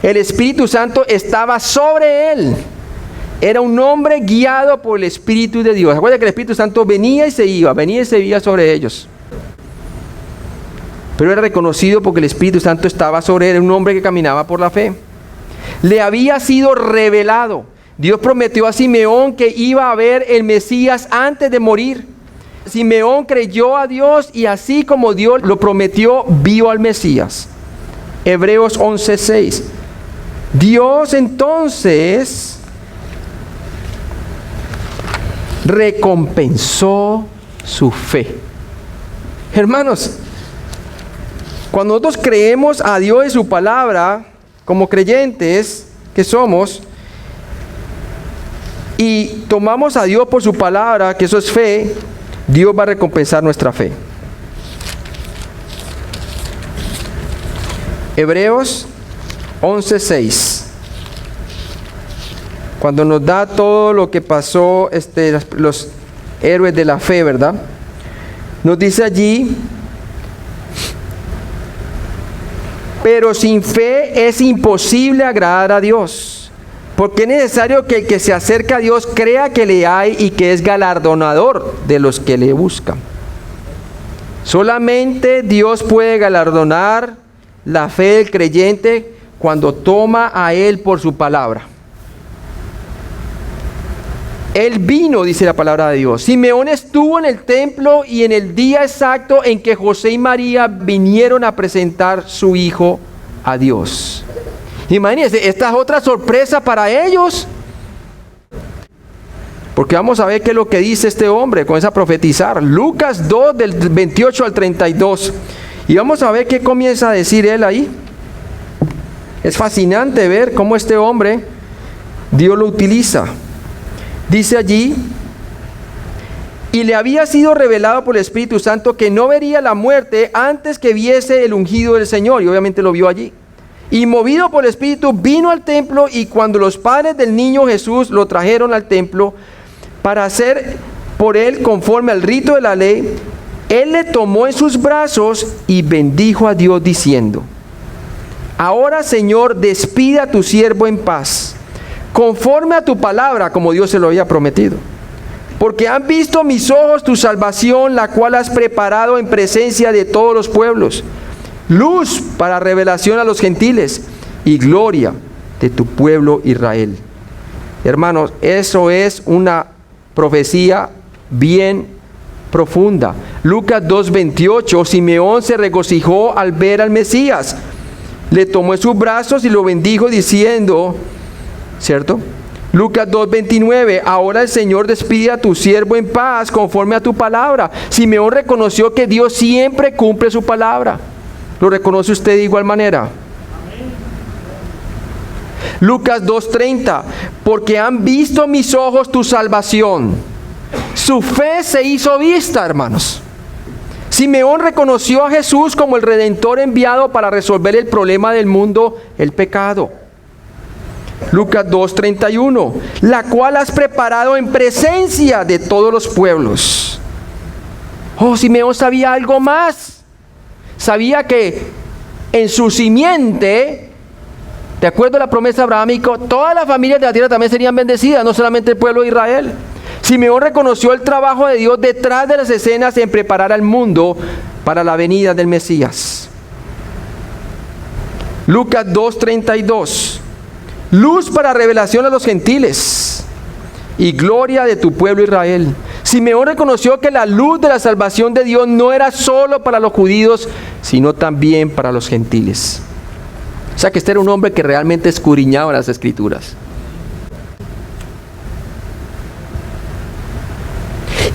El Espíritu Santo estaba sobre él. Era un hombre guiado por el Espíritu de Dios. Recuerda que el Espíritu Santo venía y se iba sobre ellos. Pero era reconocido porque el Espíritu Santo estaba sobre él. Era un hombre que caminaba por la fe. Le había sido revelado. Dios prometió a Simeón que iba a ver el Mesías antes de morir. Simeón creyó a Dios y así como Dios lo prometió, vio al Mesías. Hebreos 11:6. Dios entonces recompensó su fe. Hermanos, cuando nosotros creemos a Dios y su palabra, como creyentes que somos, y tomamos a Dios por su palabra, que eso es fe, Dios va a recompensar nuestra fe. Hebreos 11:6. Cuando nos da todo lo que pasó, los héroes de la fe, ¿verdad? Nos dice allí: pero sin fe es imposible agradar a Dios, porque es necesario que el que se acerca a Dios crea que le hay y que es galardonador de los que le buscan. Solamente Dios puede galardonar la fe del creyente cuando toma a Él por su palabra. Él vino, dice la palabra de Dios. Simeón estuvo en el templo y en el día exacto en que José y María vinieron a presentar su hijo a Dios. Imagínense, esta es otra sorpresa para ellos. Porque vamos a ver qué es lo que dice este hombre, comienza a profetizar. Lucas 2, del 28 al 32. Y vamos a ver qué comienza a decir él ahí. Es fascinante ver cómo este hombre, Dios lo utiliza. Dice allí: y le había sido revelado por el Espíritu Santo que no vería la muerte antes que viese el ungido del Señor. Y obviamente lo vio allí. Y movido por el Espíritu vino al templo, y cuando los padres del niño Jesús lo trajeron al templo para hacer por él conforme al rito de la ley, él le tomó en sus brazos y bendijo a Dios diciendo: ahora, Señor, despide a tu siervo en paz, conforme a tu palabra, como Dios se lo había prometido. Porque han visto mis ojos tu salvación, la cual has preparado en presencia de todos los pueblos, luz para revelación a los gentiles y gloria de tu pueblo Israel. Hermanos, eso es una profecía bien profunda. Lucas 2:28, Simeón se regocijó al ver al Mesías. Le tomó en sus brazos y lo bendijo diciendo, ¿cierto? Lucas 2:29, ahora el Señor despide a tu siervo en paz conforme a tu palabra. Simeón reconoció que Dios siempre cumple su palabra. ¿Lo reconoce usted de igual manera? Lucas 2:30, porque han visto mis ojos tu salvación. Su fe se hizo vista, hermanos. Simeón reconoció a Jesús como el Redentor enviado para resolver el problema del mundo, el pecado. Lucas 2:31, la cual has preparado en presencia de todos los pueblos. Oh, Simeón sabía algo más. Sabía que en su simiente, de acuerdo a la promesa abrahámica, todas las familias de la tierra también serían bendecidas, no solamente el pueblo de Israel. Simeón reconoció el trabajo de Dios detrás de las escenas en preparar al mundo para la venida del Mesías. Lucas 2:32, luz para revelación a los gentiles y gloria de tu pueblo Israel. Simeón reconoció que la luz de la salvación de Dios no era solo para los judíos, sino también para los gentiles. O sea que este era un hombre que realmente escudriñaba las Escrituras.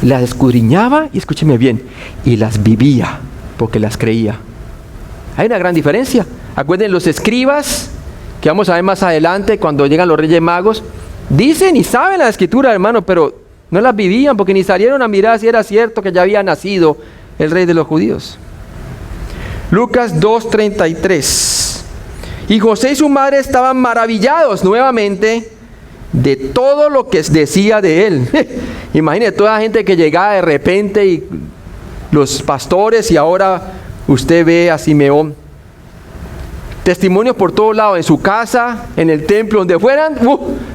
Las escudriñaba, y escúcheme bien, y las vivía, porque las creía. Hay una gran diferencia. Acuérdense, los escribas, que vamos a ver más adelante, cuando llegan los Reyes Magos, dicen y saben la Escritura, hermano, pero no las vivían, porque ni salieron a mirar si era cierto que ya había nacido el Rey de los judíos. Lucas 2:33, y José y su madre estaban maravillados nuevamente de todo lo que decía de él. Imagínese toda la gente que llegaba de repente, y los pastores, y ahora usted ve a Simeón. Testimonios por todos lados, en su casa, en el templo, donde fueran,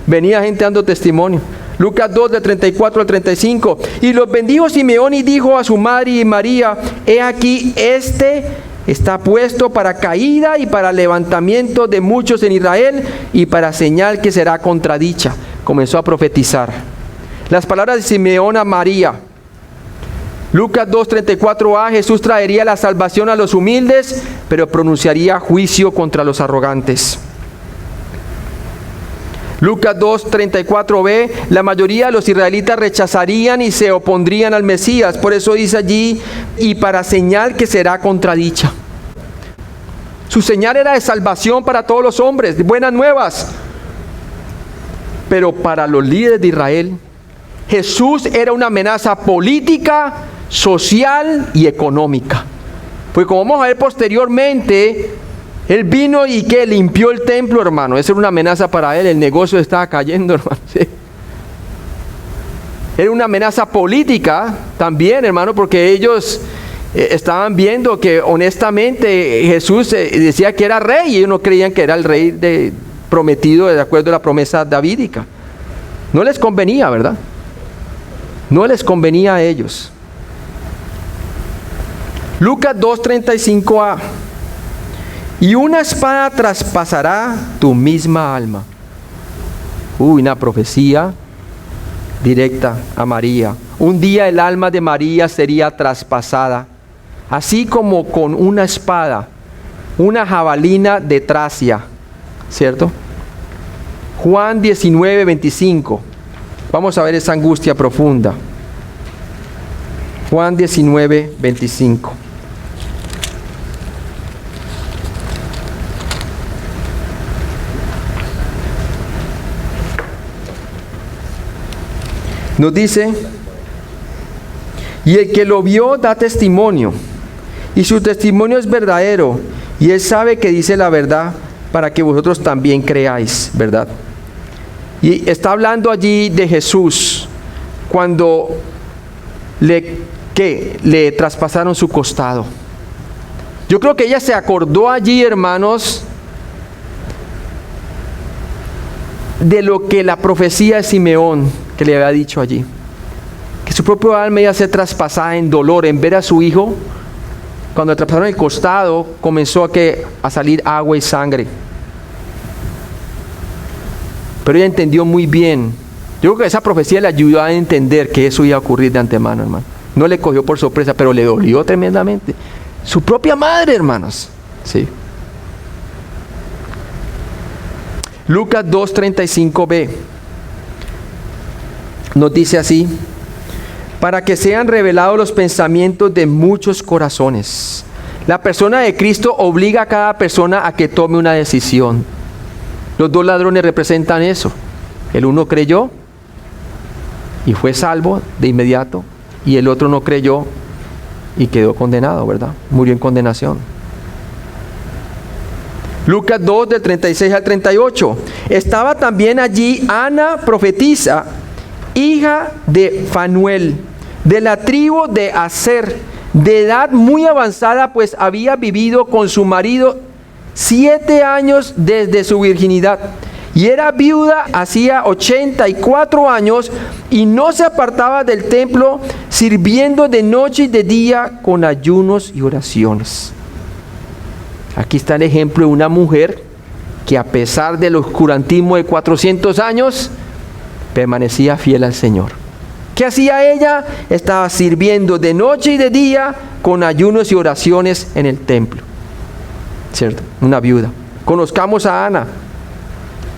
venía gente dando testimonio. Lucas 2, de 34 al 35. Y los bendijo Simeón y dijo a su madre y María: he aquí, este está puesto para caída y para levantamiento de muchos en Israel, y para señal que será contradicha. Comenzó a profetizar. Las palabras de Simeón a María. Lucas 2:34a, Jesús traería la salvación a los humildes, pero pronunciaría juicio contra los arrogantes. Lucas 2:34b, la mayoría de los israelitas rechazarían y se opondrían al Mesías. Por eso dice allí: y para señal que será contradicha. Su señal era de salvación para todos los hombres, de buenas nuevas. Pero para los líderes de Israel, Jesús era una amenaza política, social y económica. Pues como vamos a ver posteriormente, Él vino y que limpió el templo, hermano. Esa era una amenaza para él. El negocio estaba cayendo, hermano. Sí. Era una amenaza política también, hermano, porque ellos estaban viendo que honestamente Jesús decía que era rey y ellos no creían que era el rey prometido de acuerdo a la promesa davídica. No les convenía, ¿verdad? No les convenía a ellos. Lucas 2:35a. Y una espada traspasará tu misma alma. Una profecía directa a María. Un día el alma de María sería traspasada, así como con una espada, una jabalina de Tracia, ¿cierto? Juan 19:25. Vamos a ver esa angustia profunda. Juan 19:25. Nos dice: y el que lo vio da testimonio, y su testimonio es verdadero, y él sabe que dice la verdad, para que vosotros también creáis, ¿verdad? Y está hablando allí de Jesús, cuando le traspasaron su costado. Yo creo que ella se acordó allí, hermanos, de lo que la profecía de Simeón que le había dicho allí, que su propio alma iba a ser traspasada en dolor en ver a su hijo. Cuando le traspasaron el costado, comenzó a salir agua y sangre. Pero ella entendió muy bien. Yo creo que esa profecía le ayudó a entender que eso iba a ocurrir de antemano, hermano. No le cogió por sorpresa, pero le dolió tremendamente. Su propia madre, hermanos. Sí. Lucas 2:35b nos dice así: para que sean revelados los pensamientos de muchos corazones. La persona de Cristo obliga a cada persona a que tome una decisión. Los dos ladrones representan eso. El uno creyó y fue salvo de inmediato, y el otro no creyó y quedó condenado, ¿verdad? Murió en condenación. Lucas 2, del 36 al 38. Estaba también allí Ana, profetisa, hija de Fanuel, de la tribu de Aser, de edad muy avanzada, pues había vivido con su marido 7 años desde su virginidad, y era viuda hacía 84 años, y no se apartaba del templo, sirviendo de noche y de día con ayunos y oraciones. Aquí está el ejemplo de una mujer que, a pesar del oscurantismo de 400 años, permanecía fiel al Señor. ¿Qué hacía ella? Estaba sirviendo de noche y de día con ayunos y oraciones en el templo. ¿Cierto? Una viuda. Conozcamos a Ana.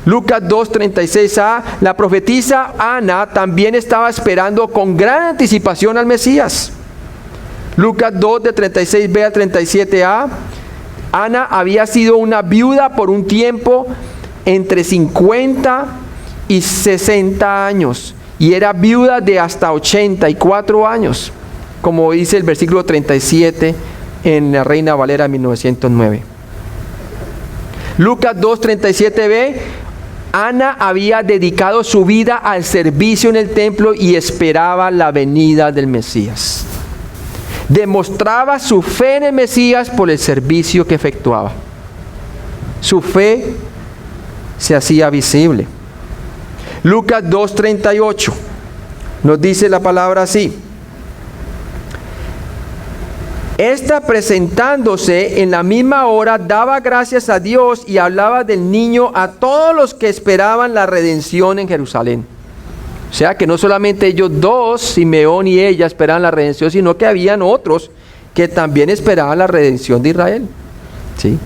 Lucas 2:36a, la profetisa Ana también estaba esperando con gran anticipación al Mesías. Lucas 2, de 36b al 37a, Ana había sido una viuda por un tiempo entre 50 y 60 años, y era viuda de hasta 84 años, como dice el versículo 37 en la Reina Valera 1909. Lucas 2:37b, Ana había dedicado su vida al servicio en el templo y esperaba la venida del Mesías. Demostraba su fe en el Mesías por el servicio que efectuaba. su fe se hacía visible. Lucas 2:38 nos dice la palabra así: esta, presentándose en la misma hora, daba gracias a Dios y hablaba del niño a todos los que esperaban la redención en Jerusalén. O sea que no solamente ellos dos, Simeón y ella, esperaban la redención, sino que habían otros que también esperaban la redención de Israel. ¿Sí?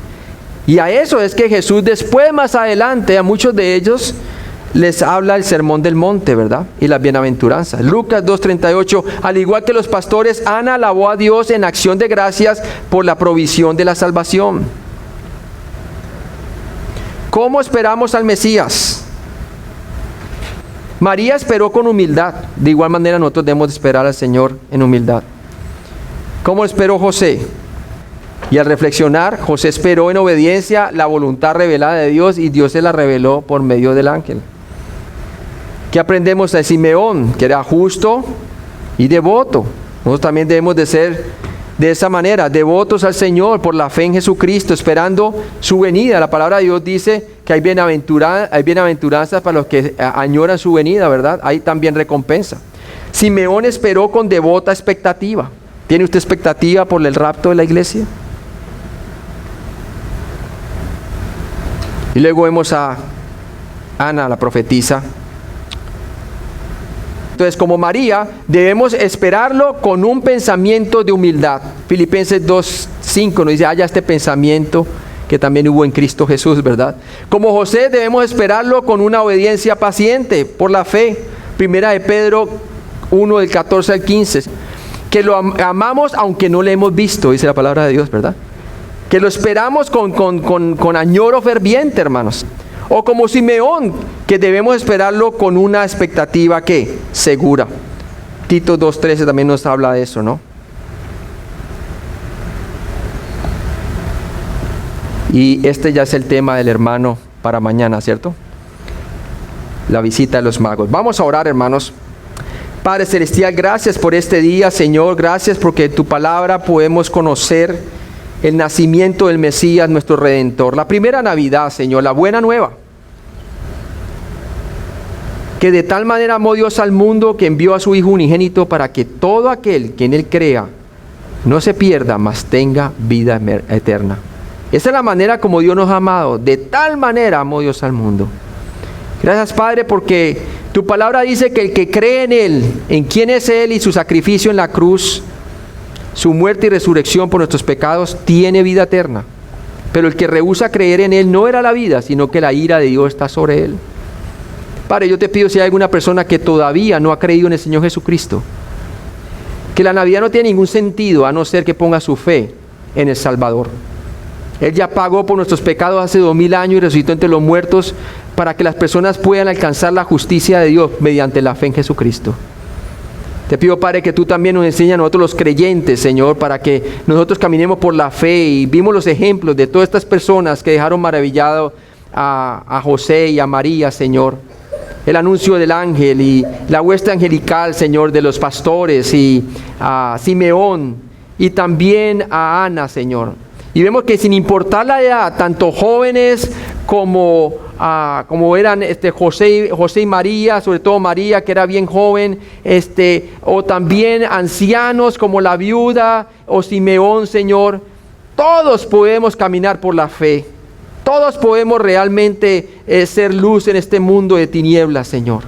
Y a eso es que Jesús después, más adelante, a muchos de ellos les habla el sermón del monte, ¿verdad? Y las bienaventuranzas. Lucas 2:38, al igual que los pastores, Ana alabó a Dios en acción de gracias por la provisión de la salvación. ¿Cómo esperamos al Mesías? María esperó con humildad. De igual manera nosotros debemos esperar al Señor en humildad. ¿Cómo esperó José? Y al reflexionar, José esperó en obediencia la voluntad revelada de Dios, y Dios se la reveló por medio del ángel. ¿Qué aprendemos de Simeón? Que era justo y devoto. Nosotros también debemos de ser de esa manera, devotos al Señor por la fe en Jesucristo, esperando su venida. La palabra de Dios dice que hay bienaventuranzas para los que añoran su venida, ¿verdad? Hay también recompensa. Simeón esperó con devota expectativa. ¿Tiene usted expectativa por el rapto de la iglesia? Y luego vemos a Ana, la profetisa. Entonces, como María, debemos esperarlo con un pensamiento de humildad. Filipenses 2:5 nos dice: haya este pensamiento que también hubo en Cristo Jesús, ¿verdad? Como José, debemos esperarlo con una obediencia paciente por la fe. Primera de Pedro 1, del 14 al 15. Que lo amamos aunque no le hemos visto, dice la palabra de Dios, ¿verdad? Que lo esperamos con añoro ferviente, hermanos. O como Simeón, que debemos esperarlo con una expectativa, ¿qué? Segura. Tito 2:13 también nos habla de eso, ¿no? Y este ya es el tema del hermano para mañana, ¿cierto? La visita de los magos. Vamos a orar, hermanos. Padre Celestial, gracias por este día, Señor. Gracias porque en tu palabra podemos conocer el nacimiento del Mesías, nuestro Redentor. La primera Navidad, Señor, la buena nueva. Que de tal manera amó Dios al mundo que envió a su Hijo unigénito para que todo aquel que en Él crea no se pierda, mas tenga vida eterna. Esa es la manera como Dios nos ha amado. De tal manera amó Dios al mundo. Gracias, Padre, porque tu palabra dice que el que cree en Él, en quién es Él y su sacrificio en la cruz, su muerte y resurrección por nuestros pecados, tiene vida eterna. Pero el que rehúsa creer en Él no era la vida, sino que la ira de Dios está sobre él. Padre, yo te pido, si hay alguna persona que todavía no ha creído en el Señor Jesucristo, que la Navidad no tiene ningún sentido a no ser que ponga su fe en el Salvador. Él ya pagó por nuestros pecados hace 2000 años y resucitó entre los muertos para que las personas puedan alcanzar la justicia de Dios mediante la fe en Jesucristo. Te pido, Padre, que tú también nos enseñes a nosotros los creyentes, Señor, para que nosotros caminemos por la fe. Y vimos los ejemplos de todas estas personas que dejaron maravillado a José y a María, Señor. El anuncio del ángel y la hueste angelical, Señor, de los pastores, y a Simeón y también a Ana, Señor. Y vemos que sin importar la edad, tanto jóvenes como eran José y María, sobre todo María, que era bien joven, o también ancianos como la viuda o Simeón, Señor, todos podemos caminar por la fe. Todos podemos realmente ser luz en este mundo de tinieblas, Señor.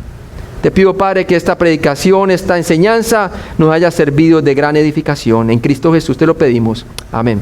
Te pido, Padre, que esta predicación, esta enseñanza nos haya servido de gran edificación. En Cristo Jesús te lo pedimos. Amén.